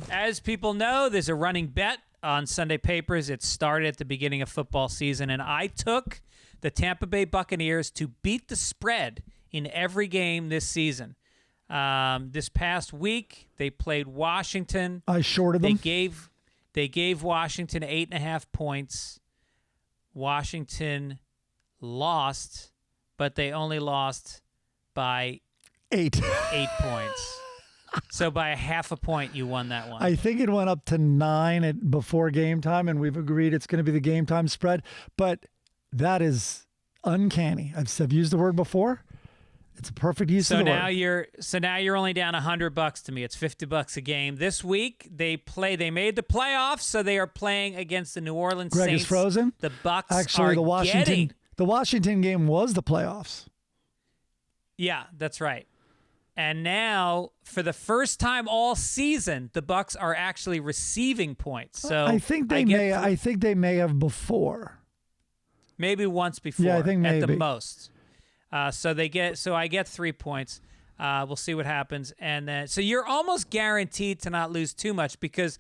Speaker 2: As people know, there's a running bet on Sunday papers. It started at the beginning of football season, and I took the Tampa Bay Buccaneers to beat the spread in every game this season. This past week, they played Washington.
Speaker 1: I shorted them.
Speaker 2: They gave Washington 8.5 points. Washington lost, but they only lost by 8 points. So by a half a point, you won that one.
Speaker 1: I think it went up to 9 before game time, and we've agreed it's going to be the game time spread. But that is uncanny. I've used the word before. It's a perfect use of the word.
Speaker 2: So now you're only down $100 to me. It's $50 a game. This week they made the playoffs, so they are playing against the New Orleans
Speaker 1: Greg
Speaker 2: Saints.
Speaker 1: is frozen.
Speaker 2: The Bucs
Speaker 1: Actually,
Speaker 2: are
Speaker 1: the Washington game was the playoffs.
Speaker 2: Yeah, that's right. And now, for the first time all season, the Bucks are actually receiving points. So
Speaker 1: I think they may have before.
Speaker 2: Maybe once before.
Speaker 1: Yeah, I think maybe.
Speaker 2: At the most. So I get 3 points. We'll see what happens. And then so you're almost guaranteed to not lose too much because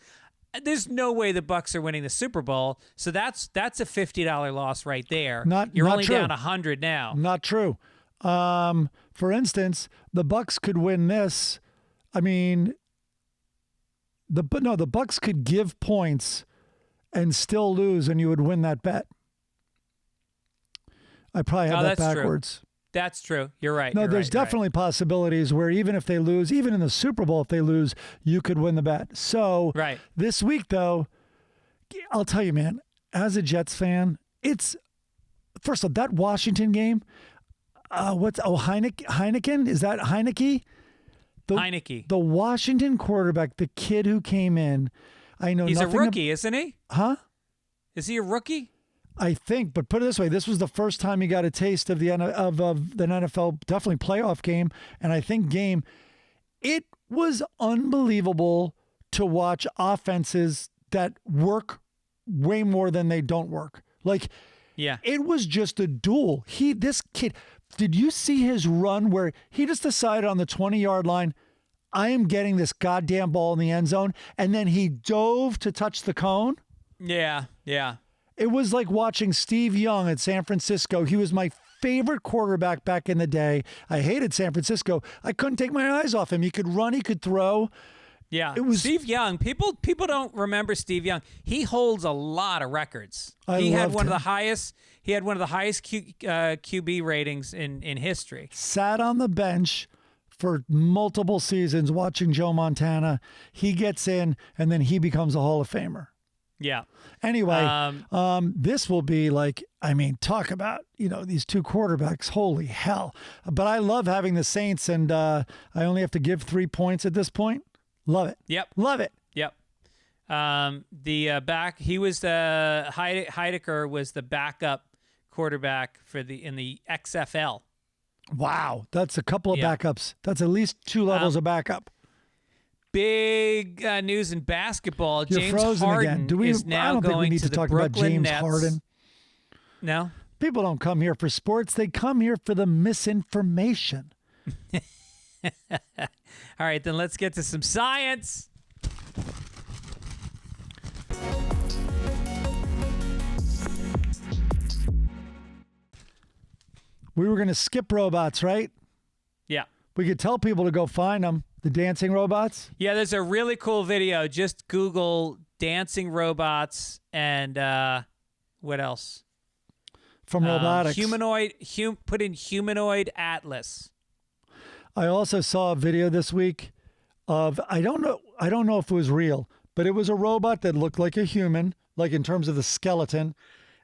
Speaker 2: there's no way the Bucks are winning the Super Bowl. So that's a $50 loss right there. You're only
Speaker 1: true.
Speaker 2: down 100 now.
Speaker 1: Not true. For instance, the Bucks could win this. I mean, the Bucks could give points and still lose, and you would win that bet. I probably have that backwards.
Speaker 2: True. That's true. You're right.
Speaker 1: No, there's definitely possibilities where even if they lose, even in the Super Bowl, if they lose, you could win the bet. So this week, though, I'll tell you, man, as a Jets fan, it's first of all, that Washington game. Heineken? Is that Heineke?
Speaker 2: Heineke.
Speaker 1: The Washington quarterback, the kid who came in. I know
Speaker 2: he's
Speaker 1: nothing.
Speaker 2: A rookie, isn't he?
Speaker 1: Huh?
Speaker 2: Is he a rookie?
Speaker 1: I think, but put it this way: this was the first time he got a taste of the NFL, definitely playoff game, and I think game. It was unbelievable to watch offenses that work way more than they don't work. Like, it was just a duel. This kid. Did you see his run where he just decided on the 20-yard line, I am getting this goddamn ball in the end zone, and then he dove to touch the cone?
Speaker 2: Yeah.
Speaker 1: It was like watching Steve Young at San Francisco. He was my favorite quarterback back in the day. I hated San Francisco. I couldn't take my eyes off him. He could run, he could throw.
Speaker 2: Yeah, it was Steve Young. People don't remember Steve Young. He holds a lot of records. He had one of the highest QB ratings in history.
Speaker 1: Sat on the bench for multiple seasons watching Joe Montana. He gets in, and then he becomes a Hall of Famer.
Speaker 2: Yeah.
Speaker 1: Anyway, this will be like, I mean, talk about, these two quarterbacks. Holy hell. But I love having the Saints, and I only have to give 3 points at this point. Love it.
Speaker 2: Yep.
Speaker 1: Love it.
Speaker 2: Yep. He was Heidecker was the backup quarterback in the XFL.
Speaker 1: Wow. That's a couple of backups. That's at least 2 levels of backup.
Speaker 2: Big news in basketball.
Speaker 1: You're
Speaker 2: James
Speaker 1: frozen
Speaker 2: Harden
Speaker 1: again.
Speaker 2: is now
Speaker 1: I don't think we
Speaker 2: going
Speaker 1: need
Speaker 2: to
Speaker 1: to talk
Speaker 2: the
Speaker 1: about
Speaker 2: Brooklyn
Speaker 1: James
Speaker 2: Nets.
Speaker 1: Harden.
Speaker 2: No?
Speaker 1: People don't come here for sports. They come here for the misinformation.
Speaker 2: All right, then let's get to some science.
Speaker 1: We were going to skip robots, right?
Speaker 2: Yeah.
Speaker 1: We could tell people to go find them, the dancing robots.
Speaker 2: Yeah, there's a really cool video. Just Google dancing robots and what else?
Speaker 1: From robotics.
Speaker 2: Put in humanoid atlas.
Speaker 1: I also saw a video this week of, I don't know if it was real, but it was a robot that looked like a human, like in terms of the skeleton,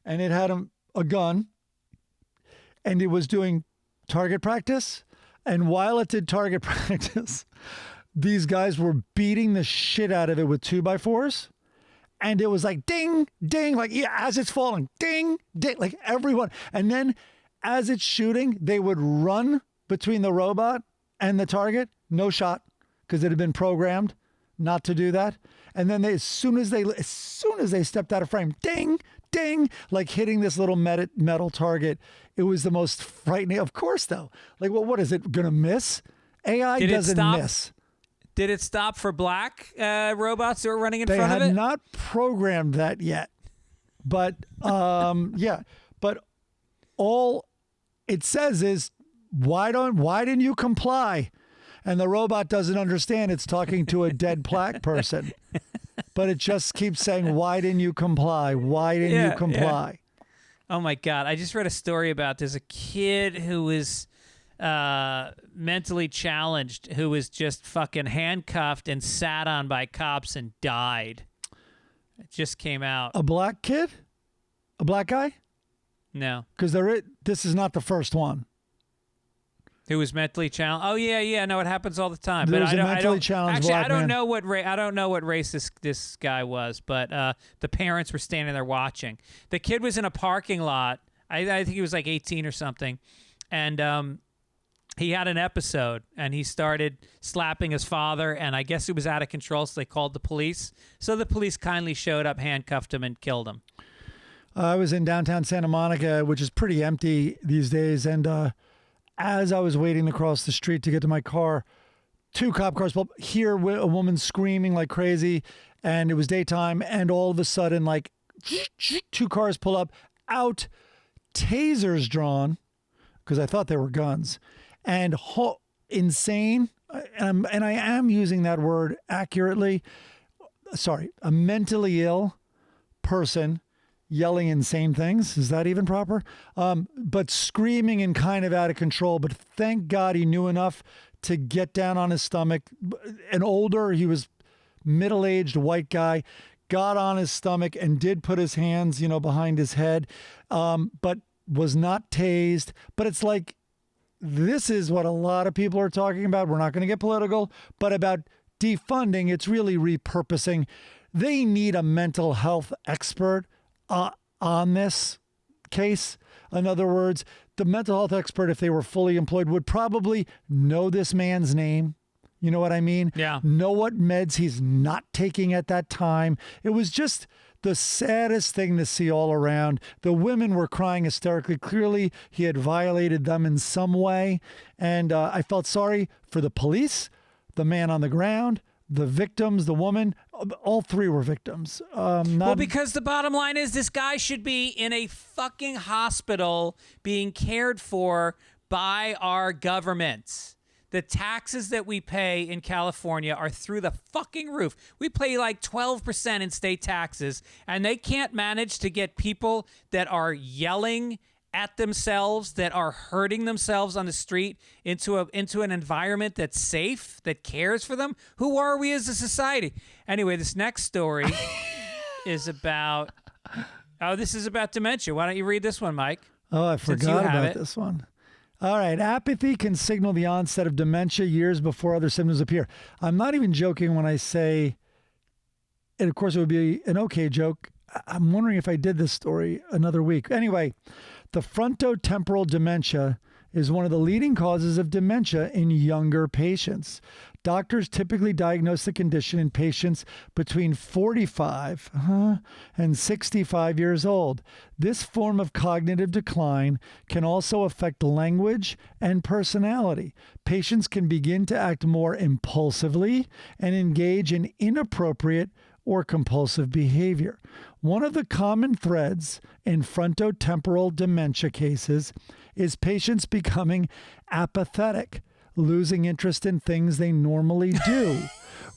Speaker 1: and it had a gun, and it was doing target practice. And while it did target practice, these guys were beating the shit out of it with 2x4s. And it was like ding, ding, like as it's falling, ding, ding, like everyone. And then as it's shooting, they would run between the robot and the target, no shot, because it had been programmed not to do that. And then as soon as they stepped out of frame, ding, ding, like hitting this little metal target. It was the most frightening. Of course, though. Like, well, what is it going to miss? AI doesn't miss.
Speaker 2: Did it stop for black robots that were running in front of it?
Speaker 1: They had not programmed that yet. But, yeah. But all it says is, why didn't you comply? And the robot doesn't understand it's talking to a dead black person. But it just keeps saying, why didn't you comply? Why didn't you comply?
Speaker 2: Yeah. Oh, my God. I just read a story about there's a kid who was mentally challenged who was just fucking handcuffed and sat on by cops and died. It just came out.
Speaker 1: A black kid? A black guy?
Speaker 2: No.
Speaker 1: Because this is not the first one.
Speaker 2: Who was mentally challenged? Oh yeah. No, it happens all the time.
Speaker 1: There's a mentally challenged black man.
Speaker 2: I don't know what race this guy was, but the parents were standing there watching. The kid was in a parking lot. I think he was like 18 or something, and he had an episode and he started slapping his father, and I guess he was out of control, so they called the police. So the police kindly showed up, handcuffed him, and killed him.
Speaker 1: I was in downtown Santa Monica, which is pretty empty these days, and as I was waiting to cross the street to get to my car, 2 cop cars pulled up. Hear a woman screaming like crazy, and it was daytime, and all of a sudden, like, 2 cars pull up, out, tasers drawn, because I thought they were guns, and insane, and I am using that word accurately, sorry, a mentally ill person yelling insane things. Is that even proper? But screaming and kind of out of control, but thank God he knew enough to get down on his stomach. He was middle-aged white guy, got on his stomach and did put his hands, behind his head, but was not tased. But it's like, this is what a lot of people are talking about. We're not going to get political, but about defunding, it's really repurposing. They need a mental health expert on this case. In other words, the mental health expert, if they were fully employed, would probably know this man's name. You know what I mean?
Speaker 2: Yeah.
Speaker 1: Know what meds he's not taking at that time. It was just the saddest thing to see all around. The women were crying hysterically. Clearly, he had violated them in some way. And I felt sorry for the police, the man on the ground, the victims, the woman. All 3 were victims.
Speaker 2: Well, because the bottom line is this guy should be in a fucking hospital being cared for by our government. The taxes that we pay in California are through the fucking roof. We pay like 12% in state taxes, and they can't manage to get people that are yelling at themselves, that are hurting themselves on the street into an environment that's safe, that cares for them. Who are we as a society? Anyway, this next story is about dementia. Why don't you read this one, Mike?
Speaker 1: Oh, I forgot about this one. All right. Apathy can signal the onset of dementia years before other symptoms appear. I'm not even joking when I say, and of course it would be an okay joke. I'm wondering if I did this story another week. Anyway, the frontotemporal dementia is one of the leading causes of dementia in younger patients. Doctors typically diagnose the condition in patients between 45 and 65 years old. This form of cognitive decline can also affect language and personality. Patients can begin to act more impulsively and engage in inappropriate or compulsive behavior. One of the common threads in frontotemporal dementia cases is patients becoming apathetic, losing interest in things they normally do.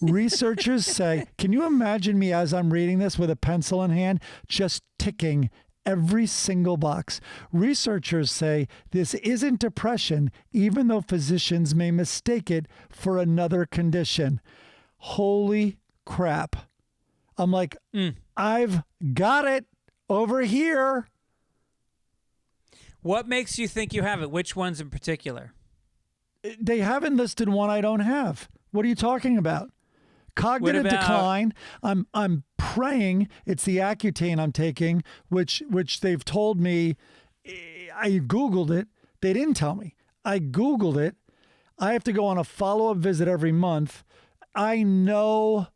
Speaker 1: Researchers say, can you imagine me as I'm reading this with a pencil in hand, just ticking every single box? Researchers say this isn't depression, even though physicians may mistake it for another condition. Holy crap. I'm like, I've got it over here.
Speaker 2: What makes you think you have it? Which ones in particular?
Speaker 1: They haven't listed one I don't have. What are you talking about? Cognitive decline. I'm praying it's the Accutane I'm taking, which they've told me. I Googled it. They didn't tell me. I Googled it. I have to go on a follow-up visit every month. I know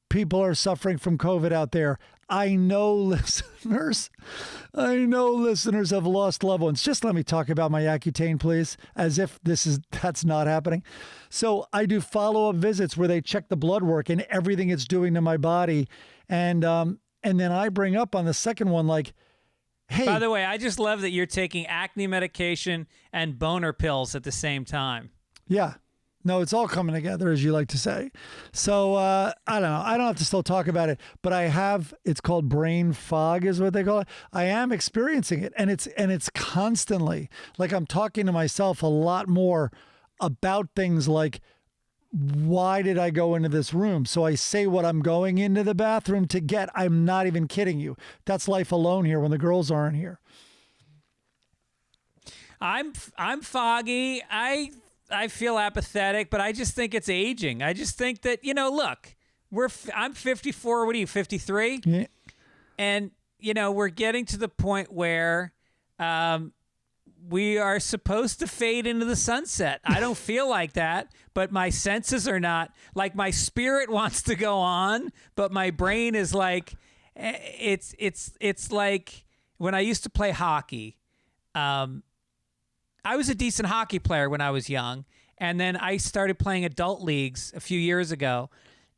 Speaker 1: people are suffering from COVID out there. I know listeners have lost loved ones. Just let me talk about my Accutane, please, as if that's not happening. So I do follow-up visits where they check the blood work and everything it's doing to my body. And then I bring up on the second one, like, hey.
Speaker 2: By the way, I just love that you're taking acne medication and boner pills at the same time.
Speaker 1: Yeah. No, it's all coming together, as you like to say. So I don't know. I don't have to still talk about it, but it's called brain fog is what they call it. I am experiencing it, and it's constantly, like, I'm talking to myself a lot more about things like, why did I go into this room? So I say what I'm going into the bathroom to get. I'm not even kidding you. That's life alone here when the girls aren't here.
Speaker 2: I'm foggy. I feel apathetic, but I just think it's aging. I just think that, look, I'm 54. What are you, 53?
Speaker 1: Yeah.
Speaker 2: And, we're getting to the point where we are supposed to fade into the sunset. I don't feel like that, but my senses are not. Like, my spirit wants to go on, but my brain is like, it's like when I used to play hockey. I was a decent hockey player when I was young, and then I started playing adult leagues a few years ago,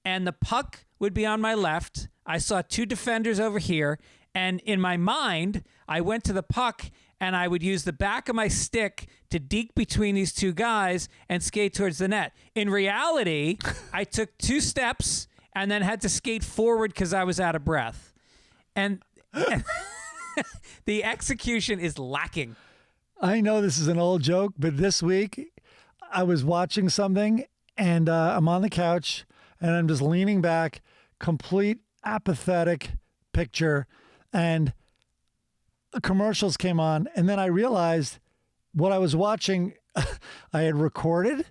Speaker 2: and the puck would be on my left. I saw two defenders over here, and in my mind, I went to the puck, and I would use the back of my stick to deke between these two guys and skate towards the net. In reality, I took 2 steps and then had to skate forward because I was out of breath. And the execution is lacking.
Speaker 1: I know this is an old joke, but this week I was watching something, and I'm on the couch, and I'm just leaning back, complete apathetic picture, and commercials came on, and then I realized what I was watching I had recorded,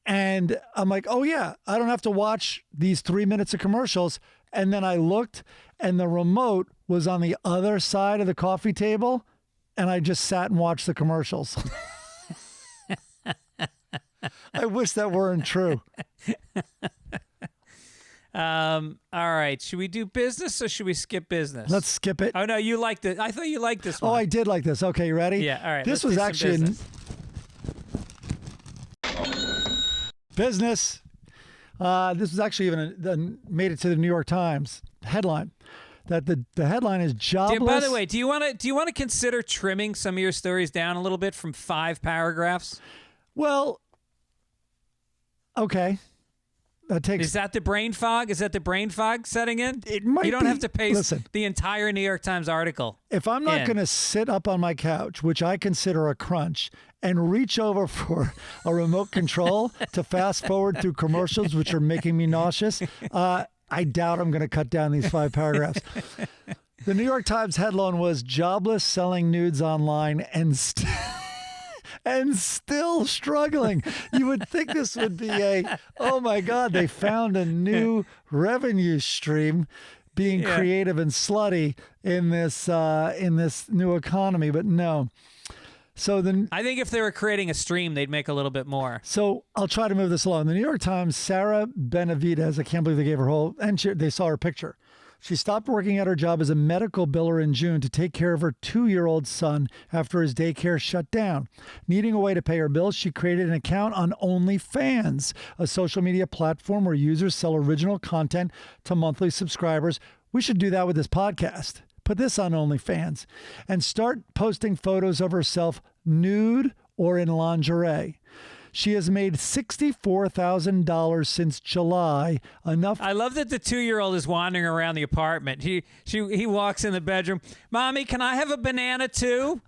Speaker 1: and I'm like, oh yeah, I don't have to watch these 3 minutes of commercials. And then I looked, and the remote was on the other side of the coffee table, and I just sat and watched the commercials. I wish that weren't true.
Speaker 2: All right. Should we do business or should we skip business?
Speaker 1: Let's skip it.
Speaker 2: Oh, no, you liked it. I thought you liked this one.
Speaker 1: Oh, I did like this. Okay, you ready?
Speaker 2: Yeah, all right.
Speaker 1: This was actually business. This was actually even made it to the New York Times headline. That the headline is jobless.
Speaker 2: By the way, do you want to consider trimming some of your stories down a little bit from 5 paragraphs?
Speaker 1: Well, okay.
Speaker 2: Is that the brain fog? Is that the brain fog setting in?
Speaker 1: It might be.
Speaker 2: You don't have to paste the entire New York Times article.
Speaker 1: If I'm not going to sit up on my couch, which I consider a crunch, and reach over for a remote control to fast forward through commercials, which are making me nauseous, I doubt I'm going to cut down these 5 paragraphs. The New York Times headline was "Jobless selling nudes online and still struggling." You would think this would be oh my God, they found a new revenue stream, being creative and slutty in this new economy, but no. So then,
Speaker 2: I think if they were creating a stream, they'd make a little bit more.
Speaker 1: So I'll try to move this along. The New York Times, Sarah Benavides, I can't believe they gave her they saw her picture. She stopped working at her job as a medical biller in June to take care of her 2-year-old son after his daycare shut down. Needing a way to pay her bills, she created an account on OnlyFans, a social media platform where users sell original content to monthly subscribers. We should do that with this podcast. Put this on OnlyFans and start posting photos of herself nude or in lingerie. She has made $64,000 since July. Enough.
Speaker 2: I love that the 2-year-old is wandering around the apartment. He walks in the bedroom. Mommy, can I have a banana too?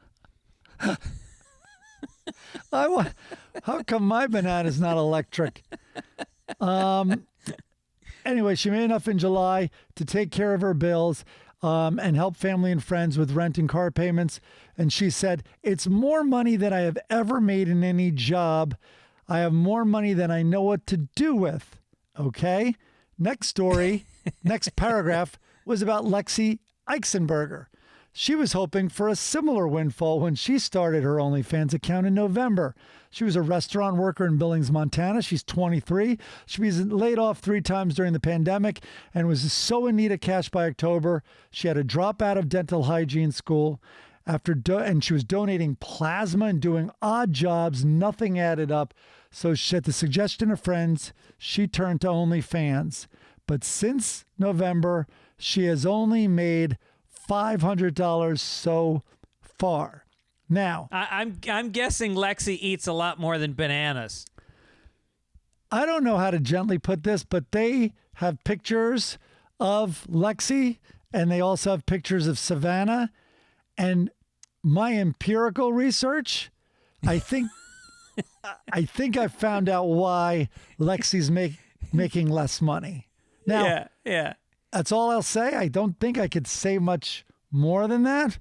Speaker 1: How come my banana's not electric? Anyway, she made enough in July to take care of her bills and help family and friends with rent and car payments. And she said, "It's more money than I have ever made in any job. I have more money than I know what to do with." Okay. Next story, next paragraph was about Lexi Eisenberger. She was hoping for a similar windfall when she started her OnlyFans account in November. She was a restaurant worker in Billings, Montana. She's 23. She was laid off 3 times during the pandemic and was so in need of cash by October. She had to drop out of dental hygiene school and she was donating plasma and doing odd jobs. Nothing added up. So at the suggestion of friends, she turned to OnlyFans. But since November, she has only made $500 so far. Now,
Speaker 2: I'm guessing Lexi eats a lot more than bananas.
Speaker 1: I don't know how to gently put this, but they have pictures of Lexi, and they also have pictures of Savannah. And my empirical research, I think I found out why Lexi's making less money. Now,
Speaker 2: yeah.
Speaker 1: That's all I'll say. I don't think I could say much more than that.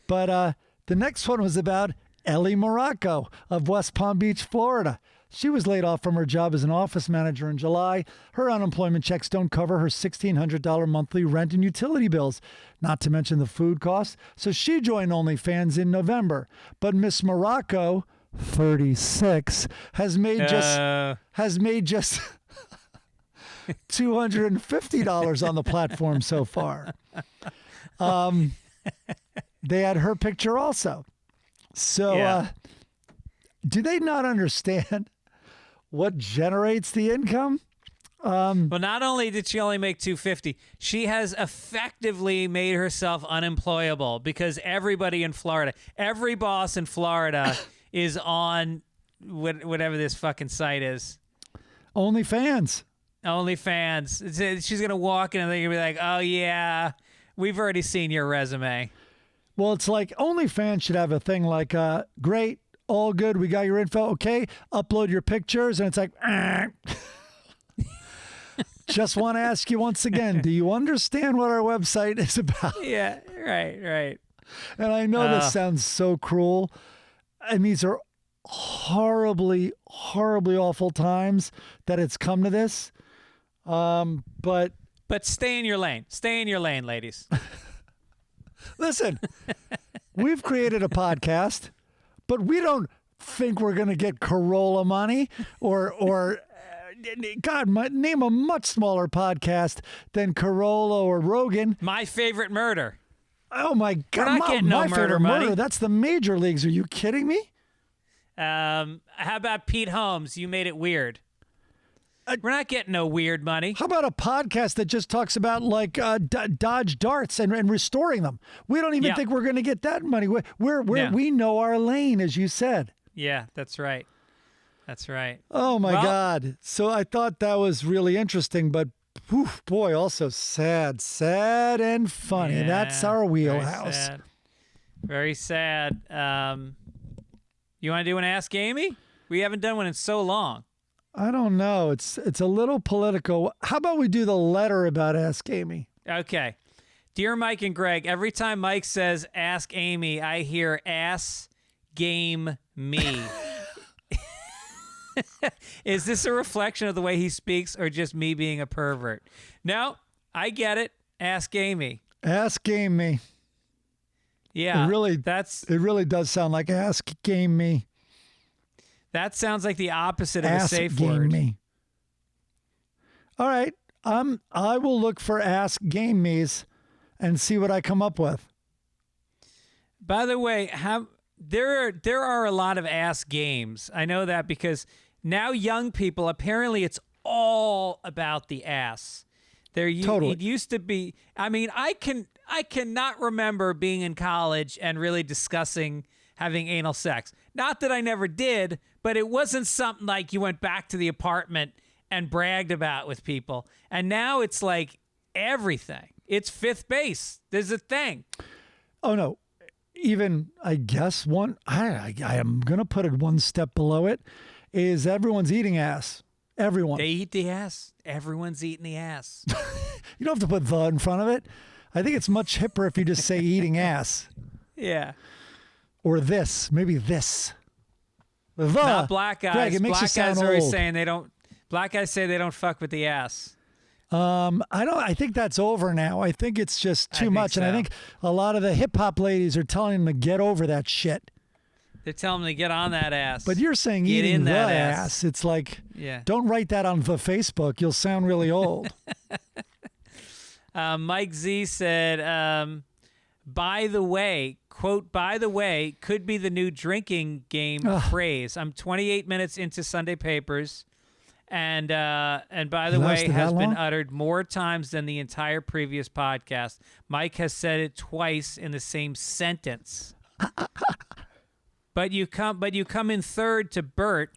Speaker 1: But the next one was about Ellie Morocco of West Palm Beach, Florida. She was laid off from her job as an office manager in July. Her unemployment checks don't cover her $1,600 monthly rent and utility bills, not to mention the food costs. So she joined OnlyFans in November. But Miss Morocco, 36, has made just $250 on the platform so far. They had her picture also. So do they not understand what generates the income?
Speaker 2: Well, not only did she only make $250, she has effectively made herself unemployable because everybody in Florida, every boss in Florida is on whatever this fucking site is.
Speaker 1: OnlyFans.
Speaker 2: She's going to walk in and they're going to be like, oh, yeah, we've already seen your resume.
Speaker 1: Well, it's like OnlyFans should have a thing like, great, all good, we got your info, okay, upload your pictures, and it's like, just want to ask you once again, do you understand what our website is about?
Speaker 2: Yeah, right.
Speaker 1: And I know this sounds so cruel, and these are horribly, horribly awful times that it's come to this, but
Speaker 2: stay in your lane. Stay in your lane, ladies.
Speaker 1: Listen, we've created a podcast, but we don't think we're going to get Corolla money or God, name a much smaller podcast than Corolla or Rogan.
Speaker 2: My Favorite Murder.
Speaker 1: Oh, my God.
Speaker 2: We're not getting no
Speaker 1: My
Speaker 2: murder
Speaker 1: Favorite
Speaker 2: money.
Speaker 1: Murder. That's the major leagues. Are you kidding me?
Speaker 2: How about Pete Holmes? You made it weird. We're not getting no weird money.
Speaker 1: How about a podcast that just talks about like Dodge darts and restoring them? We don't even think we're going to get that money. We know our lane, as you said.
Speaker 2: Yeah, that's right. That's right.
Speaker 1: Oh my God! So I thought that was really interesting, but boy, also sad and funny.
Speaker 2: Yeah,
Speaker 1: that's our wheelhouse.
Speaker 2: Very sad. You want to do an Ask Amy? We haven't done one in so long.
Speaker 1: I don't know. It's a little political. How about we do the letter about Ask Amy?
Speaker 2: Okay. Dear Mike and Greg, every time Mike says Ask Amy, I hear ass game me. Is this a reflection of the way he speaks or just me being a pervert? No, I get it. Ask Amy.
Speaker 1: Ask Amy.
Speaker 2: Yeah.
Speaker 1: It really does sound like Ask Game Me.
Speaker 2: That sounds like the opposite of
Speaker 1: Ask
Speaker 2: a safe
Speaker 1: Game
Speaker 2: word.
Speaker 1: Me. All right. I will look for Ask Game Me's and see what I come up with.
Speaker 2: By the way, there are a lot of ass games. I know that because now young people, apparently it's all about the ass.
Speaker 1: Totally.
Speaker 2: It used to be, I mean, I cannot remember being in college and really discussing having anal sex. Not that I never did, but it wasn't something like you went back to the apartment and bragged about with people. And now it's like everything. It's fifth base. There's a thing.
Speaker 1: Oh, no. Even, I guess, I am going to put it one step below it, is everyone's eating ass. Everyone.
Speaker 2: They eat the ass. Everyone's eating the ass.
Speaker 1: You don't have to put the in front of it. I think it's much hipper if you just say eating ass.
Speaker 2: Yeah.
Speaker 1: Or this. Maybe this. The.
Speaker 2: Not black guys.
Speaker 1: Greg, it makes
Speaker 2: black
Speaker 1: you sound
Speaker 2: guys are always
Speaker 1: old.
Speaker 2: saying they don't. Black guys say they don't fuck with the ass.
Speaker 1: I think that's over now. I think it's just too much.
Speaker 2: So.
Speaker 1: And I think a lot of the hip hop ladies are telling them to get over that shit.
Speaker 2: They're telling them to get on that ass.
Speaker 1: But you're saying
Speaker 2: Get
Speaker 1: eating
Speaker 2: in
Speaker 1: the
Speaker 2: that
Speaker 1: ass. It's like,
Speaker 2: Yeah.
Speaker 1: don't write that on the Facebook. You'll sound really old.
Speaker 2: Mike Z said, by the way, quote, by the way, could be the new drinking game phrase. I'm 28 minutes into Sunday Papers. And by the way, has been uttered more times than the entire previous podcast. Mike has said it twice in the same sentence. But you come in third to Burnt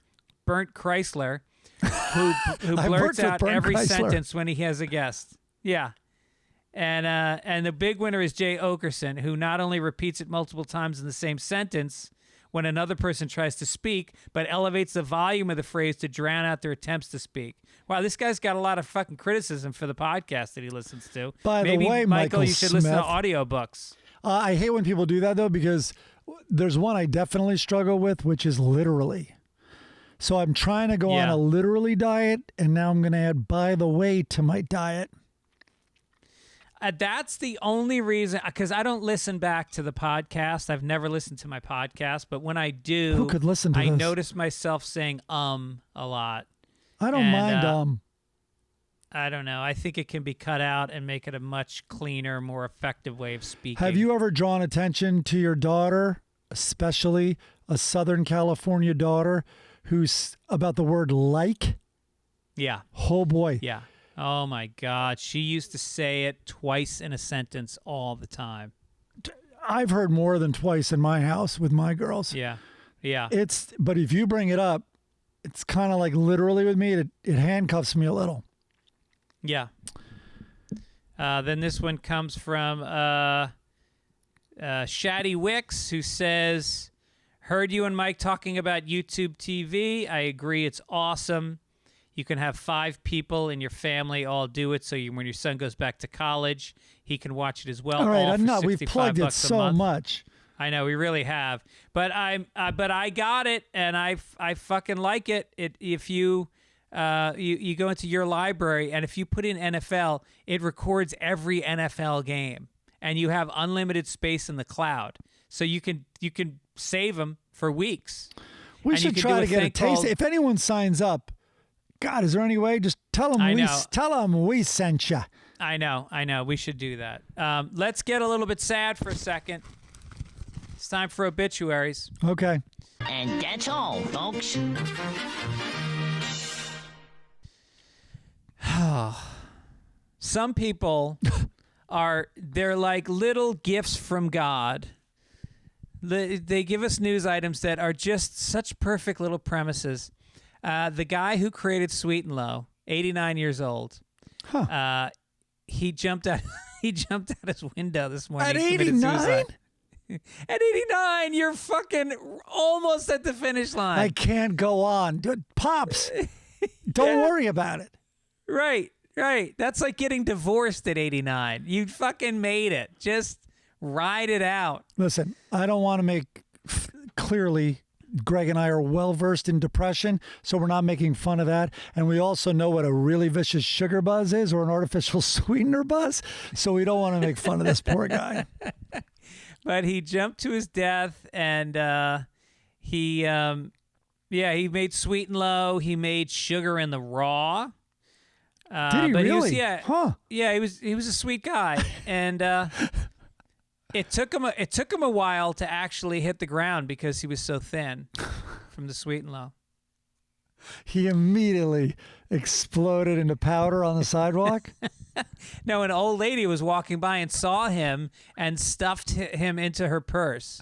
Speaker 2: Chrysler, who blurts out every sentence when he has a guest. Yeah. And the big winner is Jay Okerson, who not only repeats it multiple times in the same sentence when another person tries to speak, but elevates the volume of the phrase to drown out their attempts to speak. Wow, this guy's got a lot of fucking criticism for the podcast that he listens to.
Speaker 1: By
Speaker 2: Maybe,
Speaker 1: the way,
Speaker 2: Michael, you should
Speaker 1: Smith,
Speaker 2: listen to audiobooks.
Speaker 1: I hate when people do that, though, because There's one I definitely struggle with, which is literally. So I'm trying to go on a literally diet, and now I'm going to add by the way to my diet.
Speaker 2: That's the only reason, because I don't listen back to the podcast. I've never listened to my podcast, but when I do,
Speaker 1: who could listen to
Speaker 2: I
Speaker 1: this?
Speaker 2: notice myself saying a lot.
Speaker 1: I don't mind
Speaker 2: I don't know. I think it can be cut out and make it a much cleaner, more effective way of speaking.
Speaker 1: Have you ever drawn attention to your daughter, especially a Southern California daughter, who's about the word like?
Speaker 2: Yeah.
Speaker 1: Oh, boy.
Speaker 2: Yeah. Oh, my God. She used to say it twice in a sentence all the time.
Speaker 1: I've heard more than twice in my house with my girls.
Speaker 2: Yeah. Yeah.
Speaker 1: But if you bring it up, it's kind of like literally with me, it handcuffs me a little.
Speaker 2: Yeah. Then this one comes from Shaddy Wicks, who says, heard you and Mike talking about YouTube TV. I agree. It's awesome. You can have 5 people in your family all do it, so when your son goes back to college, he can watch it as well.
Speaker 1: All right,
Speaker 2: all for
Speaker 1: we've plugged it so much.
Speaker 2: I know, we really have. But I got it, and I fucking like it. If you go into your library, and if you put in NFL, it records every NFL game, and you have unlimited space in the cloud, so you can save them for weeks.
Speaker 1: We should try to get a taste. If anyone signs up, God, is there any way? Just tell them we sent you.
Speaker 2: I know. We should do that. Let's get a little bit sad for a second. It's time for obituaries.
Speaker 1: Okay.
Speaker 4: And that's all, folks.
Speaker 2: Some people they're like little gifts from God. They give us news items that are just such perfect little premises. The guy who created Sweet and Low, 89 years old.
Speaker 1: Huh.
Speaker 2: He jumped out his window this morning.
Speaker 1: At 89?
Speaker 2: At 89, you're fucking almost at the finish line.
Speaker 1: I can't go on. Pops, don't worry about it.
Speaker 2: Right. That's like getting divorced at 89. You fucking made it. Just ride it out.
Speaker 1: Listen, I don't want to make clearly Greg and I are well-versed in depression, so we're not making fun of that. And we also know what a really vicious sugar buzz is or an artificial sweetener buzz, so we don't want to make fun of this poor guy.
Speaker 2: But he jumped to his death, and he made Sweet and Low. He made Sugar in the Raw.
Speaker 1: Did he really?
Speaker 2: Yeah, he was a sweet guy, and it took him a while to actually hit the ground because he was so thin from the Sweet and Low.
Speaker 1: He immediately exploded into powder on the sidewalk.
Speaker 2: No, an old lady was walking by and saw him and stuffed him into her purse.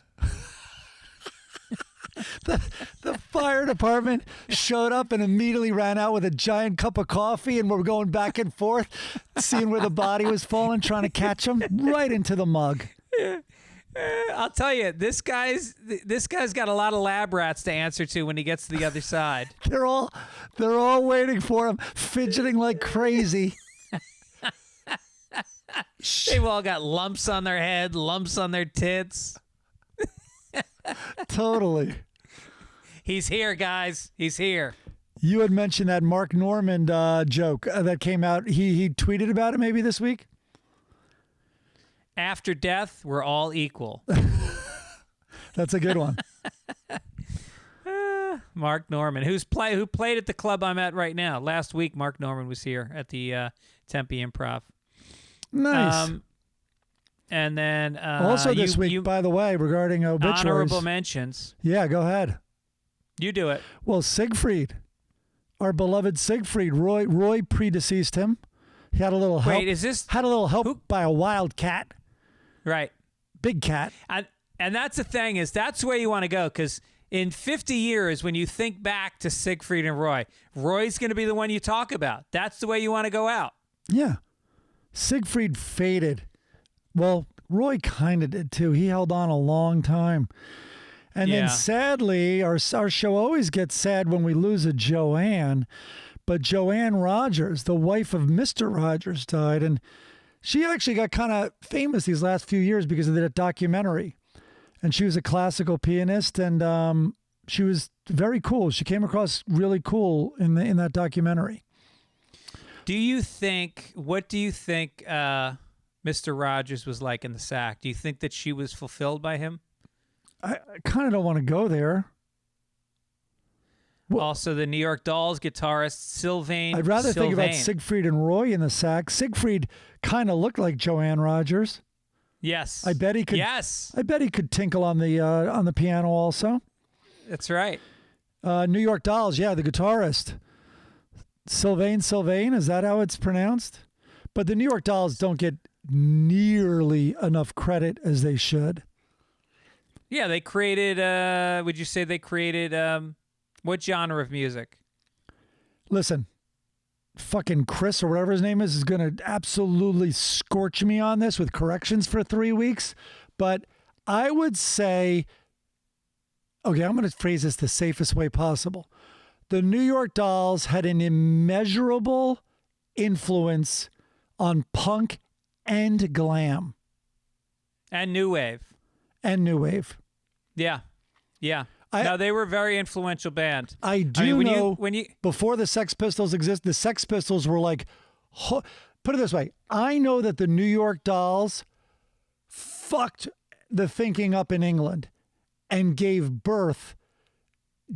Speaker 1: The fire department showed up and immediately ran out with a giant cup of coffee, and we're going back and forth, seeing where the body was falling, trying to catch him right into the mug.
Speaker 2: I'll tell you, this guy's got a lot of lab rats to answer to when he gets to the other side.
Speaker 1: They're all waiting for him, fidgeting like crazy.
Speaker 2: They've all got lumps on their head, lumps on their tits.
Speaker 1: Totally.
Speaker 2: He's here, guys. He's here.
Speaker 1: You had mentioned that Mark Normand joke that came out. He tweeted about it maybe this week.
Speaker 2: After death, we're all equal.
Speaker 1: That's a good one.
Speaker 2: Mark Normand, who played at the club I'm at right now. Last week, Mark Normand was here at the Tempe Improv.
Speaker 1: Nice.
Speaker 2: And then
Speaker 1: also this week, by the way, regarding obituaries.
Speaker 2: Honorable mentions.
Speaker 1: Yeah, go ahead.
Speaker 2: You do it.
Speaker 1: Well, Siegfried, our beloved Siegfried, Roy predeceased him. He had a little help.
Speaker 2: Wait, is this
Speaker 1: had a little help by a wild cat?
Speaker 2: Right.
Speaker 1: Big cat.
Speaker 2: And that's the thing is that's where you want to go because in 50 years, when you think back to Siegfried and Roy's going to be the one you talk about. That's the way you want to go out.
Speaker 1: Yeah. Siegfried faded. Well, Roy kind of did too. He held on a long time. And then sadly, our show always gets sad when we lose a Joanne. But Joanne Rogers, the wife of Mr. Rogers, died. And she actually got kind of famous these last few years because of that documentary. and she was a classical pianist, and she was very cool. She came across really cool in that documentary.
Speaker 2: What do you think Mr. Rogers was like in the sack? Do you think that she was fulfilled by him?
Speaker 1: I kind of don't want to go there. Well,
Speaker 2: also, the New York Dolls guitarist Sylvain.
Speaker 1: I'd rather think about Siegfried and Roy in the sack. Siegfried kind of looked like Joanne Rogers.
Speaker 2: Yes.
Speaker 1: I bet he could.
Speaker 2: Yes.
Speaker 1: I bet he could tinkle on the piano also.
Speaker 2: That's right.
Speaker 1: New York Dolls, yeah, the guitarist. Sylvain, is that how it's pronounced? But the New York Dolls don't get nearly enough credit as they should.
Speaker 2: Yeah, they created, would you say they created, what genre of music?
Speaker 1: Listen, fucking Chris or whatever his name is going to absolutely scorch me on this with corrections for 3 weeks. But I would say, okay, I'm going to phrase this the safest way possible. The New York Dolls had an immeasurable influence on punk and glam.
Speaker 2: And new wave. Yeah. Yeah. No, they were a very influential band.
Speaker 1: I mean, know before the Sex Pistols existed, the Sex Pistols were like, put it this way. I know that the New York Dolls fucked the thinking up in England and gave birth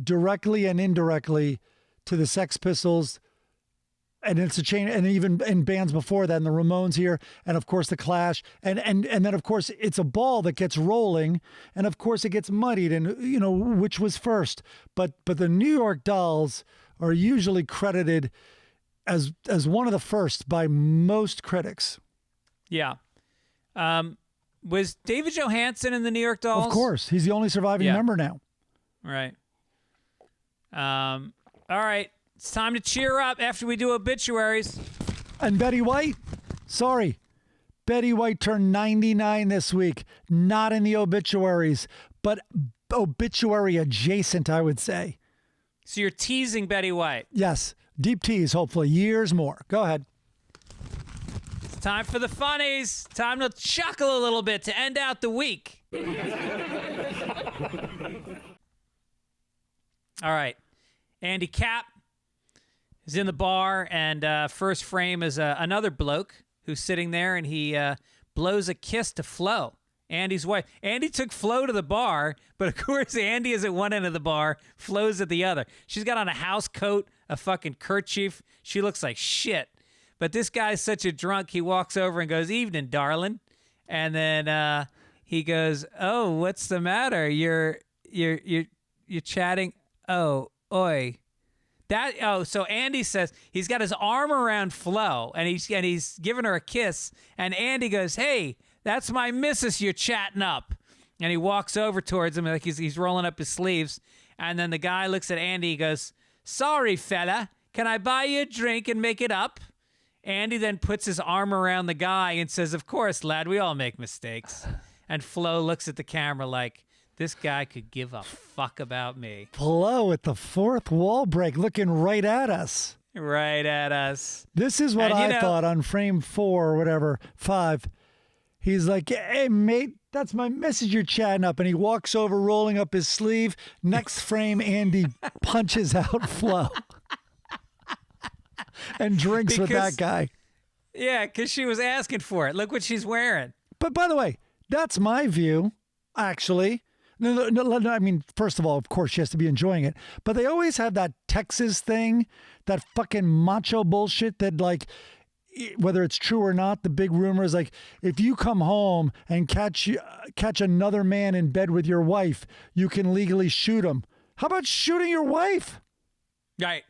Speaker 1: directly and indirectly to the Sex Pistols. And it's a chain, and even in bands before that, and the Ramones here, and of course the Clash, and then of course it's a ball that gets rolling, and of course it gets muddied, and which was first. But the New York Dolls are usually credited as one of the first by most critics.
Speaker 2: Yeah. Was David Johansen in the New York Dolls?
Speaker 1: Of course, he's the only surviving member now.
Speaker 2: Right. All right. It's time to cheer up after we do obituaries.
Speaker 1: And Betty White? Sorry. Betty White turned 99 this week. Not in the obituaries, but obituary adjacent, I would say.
Speaker 2: So you're teasing Betty White?
Speaker 1: Yes. Deep tease, hopefully. Years more. Go ahead.
Speaker 2: It's time for the funnies. Time to chuckle a little bit to end out the week. All right. Andy Capp is in the bar, and first frame is another bloke who's sitting there, and he blows a kiss to Flo, Andy's wife. Andy took Flo to the bar, but of course Andy is at one end of the bar, Flo's at the other. She's got on a house coat, a fucking kerchief. She looks like shit. But this guy's such a drunk, he walks over and goes, "Evening, darling." And then he goes, "Oh, what's the matter? You're chatting? Oh, oi." So Andy says he's got his arm around Flo, and he's giving her a kiss, and Andy goes, "Hey, that's my missus you're chatting up." And he walks over towards him like he's rolling up his sleeves, and then the guy looks at Andy, he goes, "Sorry, fella, can I buy you a drink and make it up?" Andy then puts his arm around the guy and says, "Of course, lad, we all make mistakes." And Flo looks at the camera like, this guy could give a fuck about me.
Speaker 1: Flo with the fourth wall break, looking right at us.
Speaker 2: Right at us.
Speaker 1: This is what I thought on frame 4 or whatever, 5. He's like, "Hey, mate, that's my message you're chatting up." And he walks over, rolling up his sleeve. Next frame, Andy punches out Flo and drinks with that guy.
Speaker 2: Yeah, because she was asking for it. Look what she's wearing.
Speaker 1: But by the way, that's my view, actually. No, I mean, first of all, of course, she has to be enjoying it. But they always have that Texas thing, that fucking macho bullshit that, like, whether it's true or not, the big rumor is like, if you come home and catch another man in bed with your wife, you can legally shoot him. How about shooting your wife?
Speaker 2: Right.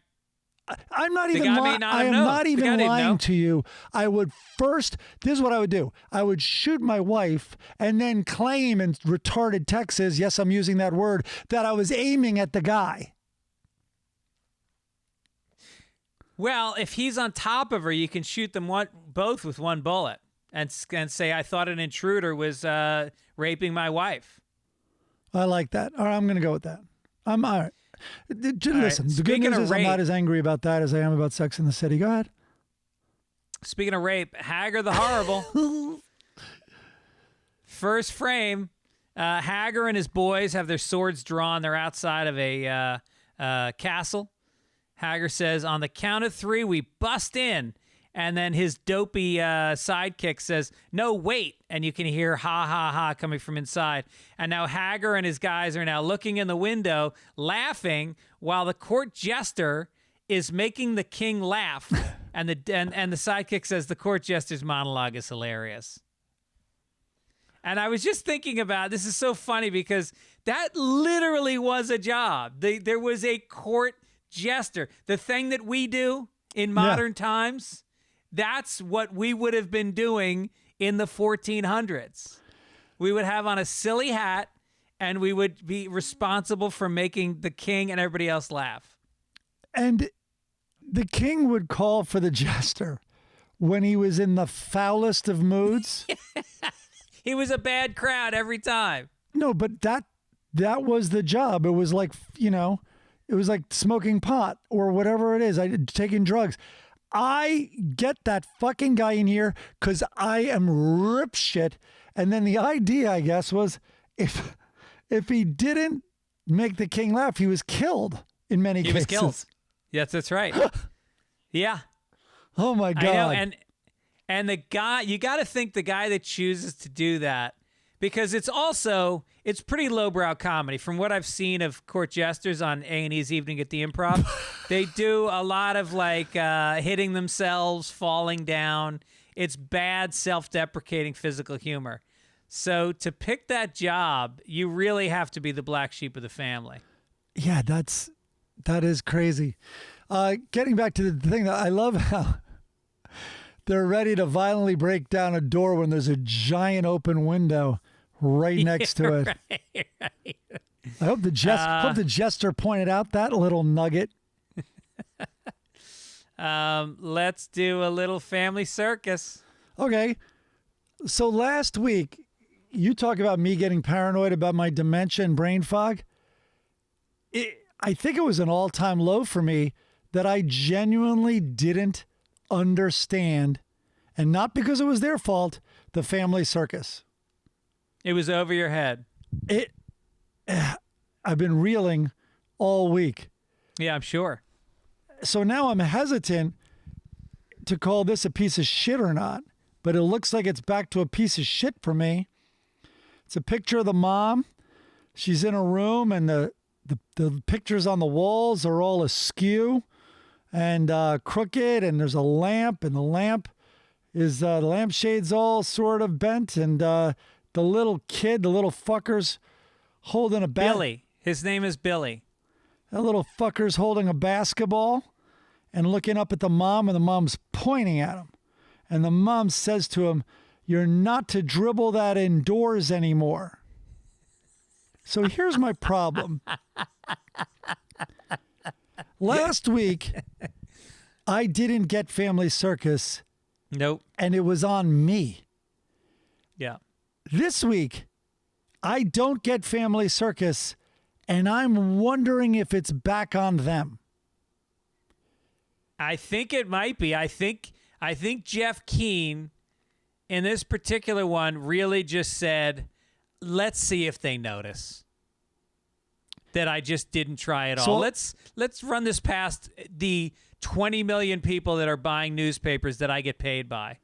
Speaker 1: I'm not even lying. I am not even lying to you. I would first, this is what I would do. I would shoot my wife and then claim in retarded Texas, yes, I'm using that word, that I was aiming at the guy.
Speaker 2: Well, if he's on top of her, you can shoot them both with one bullet and say, "I thought an intruder was raping my wife."
Speaker 1: I like that. All right, I'm going to go with that. I'm all right. Listen, the good news is I'm not as angry about that as I am about Sex in the City. Go ahead.
Speaker 2: Speaking of rape, Hagar the Horrible. First frame, Hager and his boys have their swords drawn. They're outside of a castle. Hager says, on the count of 3, we bust in. And then his dopey sidekick says, no, wait. And you can hear ha, ha, ha coming from inside. And now Hager and his guys are now looking in the window, laughing, while the court jester is making the king laugh. and the sidekick says the court jester's monologue is hilarious. And I was just thinking about, this is so funny because that literally was a job. There was a court jester. The thing that we do in modern times, that's what we would have been doing in the 1400s. We would have on a silly hat, and we would be responsible for making the king and everybody else laugh.
Speaker 1: And the king would call for the jester when he was in the foulest of moods.
Speaker 2: He was a bad crowd every time.
Speaker 1: No, but that was the job. It was like, it was like smoking pot or whatever it is. Taking drugs. I get that fucking guy in here because I am rip shit. And then the idea, I guess, was if he didn't make the king laugh, he was killed in many cases.
Speaker 2: He was killed. Yes, that's right. Yeah.
Speaker 1: Oh my God.
Speaker 2: I know, and the guy, you got to think the guy that chooses to do that, because it's pretty lowbrow comedy. From what I've seen of court jesters on A&E's Evening at the Improv, they do a lot of hitting themselves, falling down. It's bad, self-deprecating physical humor. So to pick that job, you really have to be the black sheep of the family.
Speaker 1: Yeah, that is crazy. Getting back to the thing that I love how they're ready to violently break down a door when there's a giant open window right next to it.
Speaker 2: Right.
Speaker 1: I hope the jester pointed out that little nugget.
Speaker 2: Let's do a little family circus.
Speaker 1: Okay. So last week, you talk about me getting paranoid about my dementia and brain fog. I think it was an all-time low for me that I genuinely didn't understand, and not because it was their fault, the family circus.
Speaker 2: It was over your head.
Speaker 1: I've been reeling all week.
Speaker 2: Yeah, I'm sure.
Speaker 1: So now I'm hesitant to call this a piece of shit or not, but it looks like it's back to a piece of shit for me. It's a picture of the mom. She's in a room, and the pictures on the walls are all askew and crooked, and there's a lamp, and the lamp is the lampshade's all sort of bent, and the little kid, the little fucker's holding a
Speaker 2: Billy. His name is Billy.
Speaker 1: That little fucker's holding a basketball and looking up at the mom, and the mom's pointing at him. And the mom says to him, "You're not to dribble that indoors anymore." So here's my problem. Last week, I didn't get Family Circus.
Speaker 2: Nope.
Speaker 1: And it was on me.
Speaker 2: Yeah.
Speaker 1: This week, I don't get Family Circus, and I'm wondering if it's back on them.
Speaker 2: I think it might be. I think Jeff Keane, in this particular one, really just said, let's see if they notice that I just didn't try at all. Let's run this past the 20 million people that are buying newspapers that I get paid by.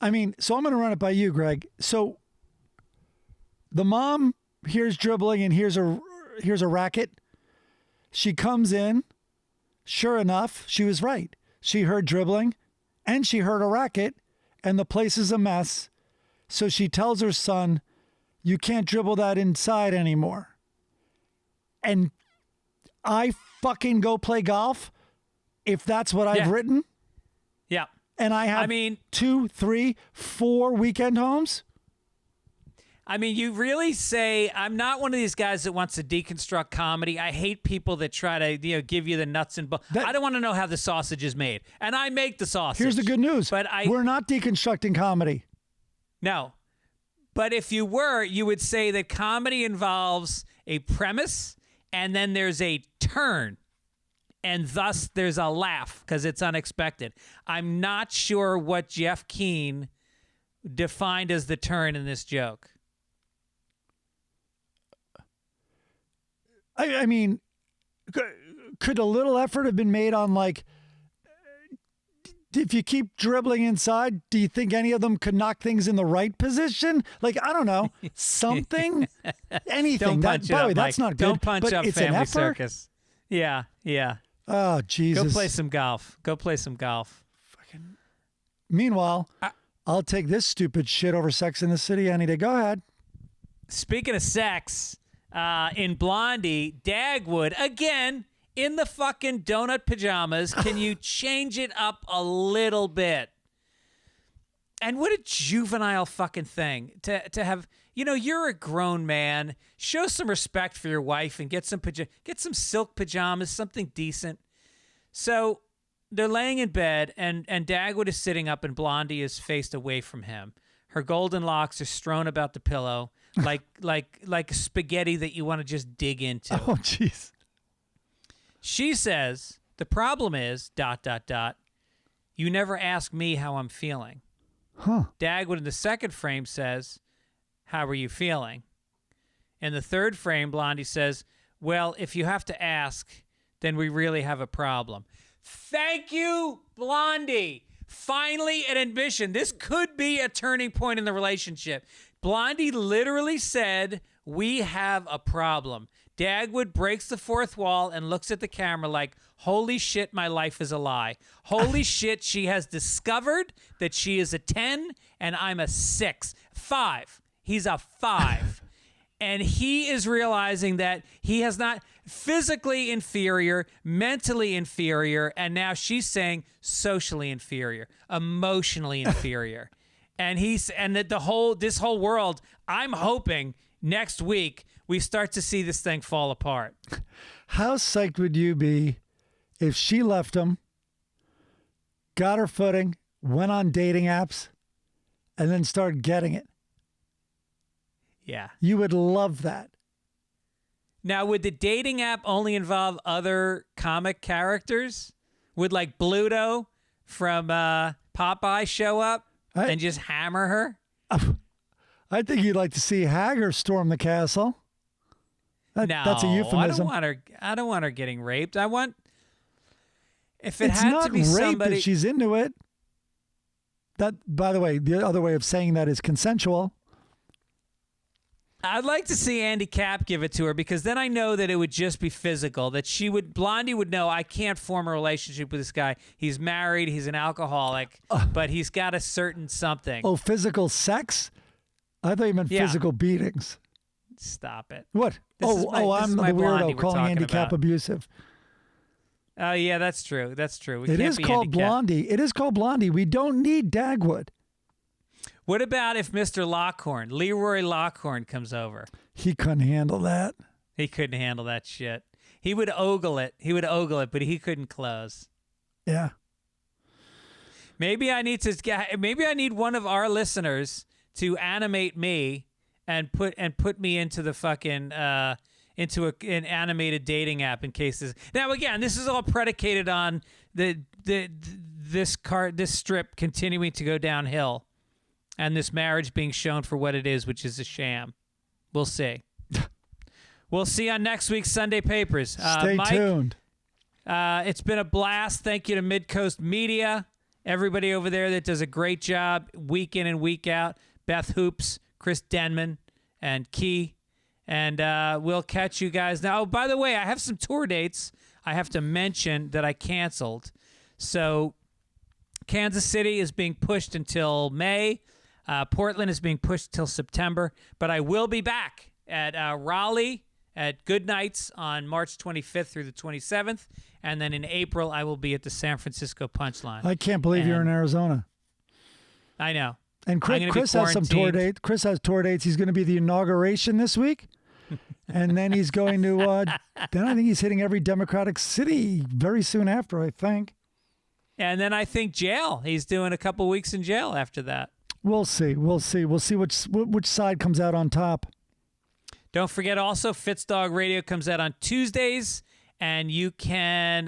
Speaker 1: I mean, so I'm going to run it by you, Greg. So the mom hears dribbling and here's a racket. She comes in. Sure enough, she was right. She heard dribbling and she heard a racket, and the place is a mess. So she tells her son, "You can't dribble that inside anymore." And I fucking go play golf if that's what I've written.
Speaker 2: Yeah.
Speaker 1: And I have 2, 3, 4 weekend homes.
Speaker 2: I mean, you really say, I'm not one of these guys that wants to deconstruct comedy. I hate people that try to, give you the nuts and bolts. I don't want to know how the sausage is made. And I make the sausage.
Speaker 1: Here's the good news.
Speaker 2: But
Speaker 1: we're not deconstructing comedy.
Speaker 2: No. But if you were, you would say that comedy involves a premise, and then there's a turn, and thus there's a laugh because it's unexpected. I'm not sure what Jeff Keane defined as the turn in this joke.
Speaker 1: I mean, could a little effort have been made on, like, if you keep dribbling inside, do you think any of them could knock things in the right position? Like, I don't know, something, anything.
Speaker 2: Don't punch it up,
Speaker 1: that's
Speaker 2: Mike.
Speaker 1: not good.
Speaker 2: Don't punch
Speaker 1: but
Speaker 2: up
Speaker 1: it's
Speaker 2: Family
Speaker 1: an effort.
Speaker 2: Circus. Yeah.
Speaker 1: Oh, Jesus.
Speaker 2: Go play some golf.
Speaker 1: Meanwhile, I'll take this stupid shit over Sex in the City any day. Go ahead.
Speaker 2: Speaking of sex, in Blondie, Dagwood, again, in the fucking donut pajamas. Can you change it up a little bit? And what a juvenile fucking thing to have. You know, you're a grown man. Show some respect for your wife and get some silk pajamas, something decent. So they're laying in bed, and Dagwood is sitting up, and Blondie is faced away from him. Her golden locks are strewn about the pillow, like spaghetti that you want to just dig into.
Speaker 1: Oh, jeez.
Speaker 2: She says, the problem is, ... you never ask me how I'm feeling.
Speaker 1: Huh.
Speaker 2: Dagwood in the second frame says, how are you feeling? In the third frame, Blondie says, well, if you have to ask, then we really have a problem. Thank you, Blondie. Finally, an admission. This could be a turning point in the relationship. Blondie literally said, we have a problem. Dagwood breaks the fourth wall and looks at the camera like, holy shit, my life is a lie. Holy shit, she has discovered that she is a 10 and I'm a 6. 5. He's a 5. And he is realizing that he has not physically inferior, mentally inferior, and now she's saying socially inferior, emotionally inferior. And this whole world, I'm hoping next week we start to see this thing fall apart.
Speaker 1: How psyched would you be if she left him, got her footing, went on dating apps, and then started getting it?
Speaker 2: Yeah.
Speaker 1: You would love that.
Speaker 2: Now, would the dating app only involve other comic characters? Would, like, Bluto from Popeye show up and just hammer her?
Speaker 1: I think you'd like to see Hager storm the castle. That's a euphemism.
Speaker 2: I don't want her getting raped. I want, if it
Speaker 1: it's
Speaker 2: had
Speaker 1: not
Speaker 2: to be
Speaker 1: rape
Speaker 2: somebody.
Speaker 1: if she's into it. That, by the way, the other way of saying that is consensual.
Speaker 2: I'd like to see Andy Capp give it to her, because then I know that it would just be physical. That Blondie would know, I can't form a relationship with this guy. He's married. He's an alcoholic, but he's got a certain something.
Speaker 1: Oh, physical sex? I thought you meant physical beatings.
Speaker 2: Stop it.
Speaker 1: What? I'm the weirdo calling Andy Capp abusive.
Speaker 2: Oh, yeah, that's true. That's true.
Speaker 1: It is called Blondie. It is called Blondie. We don't need Dagwood.
Speaker 2: What about if Mr. Lockhorn, Leroy Lockhorn, comes over?
Speaker 1: He couldn't handle that.
Speaker 2: He couldn't handle that shit. He would ogle it. But he couldn't close.
Speaker 1: Yeah.
Speaker 2: Maybe I need one of our listeners to animate me and put me into the fucking into an animated dating app in cases. Now, again, this is all predicated on this strip continuing to go downhill. And this marriage being shown for what it is, which is a sham. We'll see. We'll see on next week's Sunday Papers.
Speaker 1: Stay
Speaker 2: Mike,
Speaker 1: tuned.
Speaker 2: It's been a blast. Thank you to Midcoast Media, everybody over there that does a great job week in and week out. Beth Hoops, Chris Denman, and Key. And we'll catch you guys now. Oh, by the way, I have some tour dates I have to mention that I canceled. So Kansas City is being pushed until May. Portland is being pushed till September, but I will be back at Raleigh at Good Nights on March 25th through the 27th, and then in April I will be at the San Francisco Punchline.
Speaker 1: I can't believe you're in Arizona.
Speaker 2: I know.
Speaker 1: And Chris has some tour dates. Chris has tour dates. He's going to be the inauguration this week, and then he's going to. Then I think he's hitting every Democratic city very soon after. I think.
Speaker 2: And then I think jail. He's doing a couple weeks in jail after that. We'll see.
Speaker 1: We'll see which side comes out on top.
Speaker 2: Don't forget also, Fitzdog Radio comes out on Tuesdays, and you can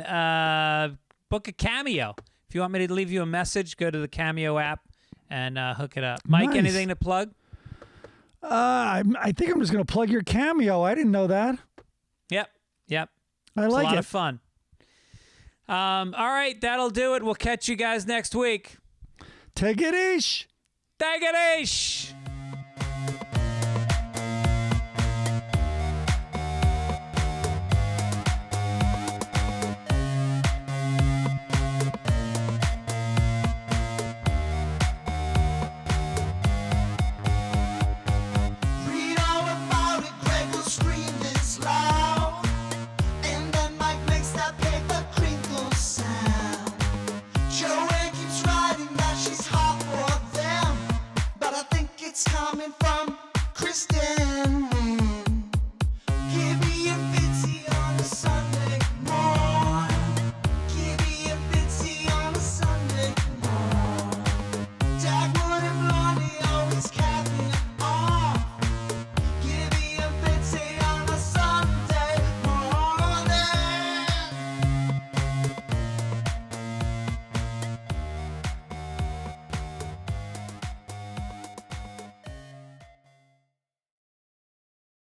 Speaker 2: book a Cameo. If you want me to leave you a message, go to the Cameo app and hook it up. Mike,
Speaker 1: nice.
Speaker 2: Anything to plug?
Speaker 1: I think I'm just going to plug your Cameo. I didn't know that.
Speaker 2: Yep.
Speaker 1: I
Speaker 2: It's
Speaker 1: like
Speaker 2: a lot
Speaker 1: it.
Speaker 2: of fun. All right, that'll do it. We'll catch you guys next week.
Speaker 1: Take it easy.
Speaker 2: Take it easy.
Speaker 5: Read all about it, Greg will scream this loud. And then Mike makes that paper crinkle sound. Joanne keeps writing that she's hot for them, but I think it's coming from Kristen.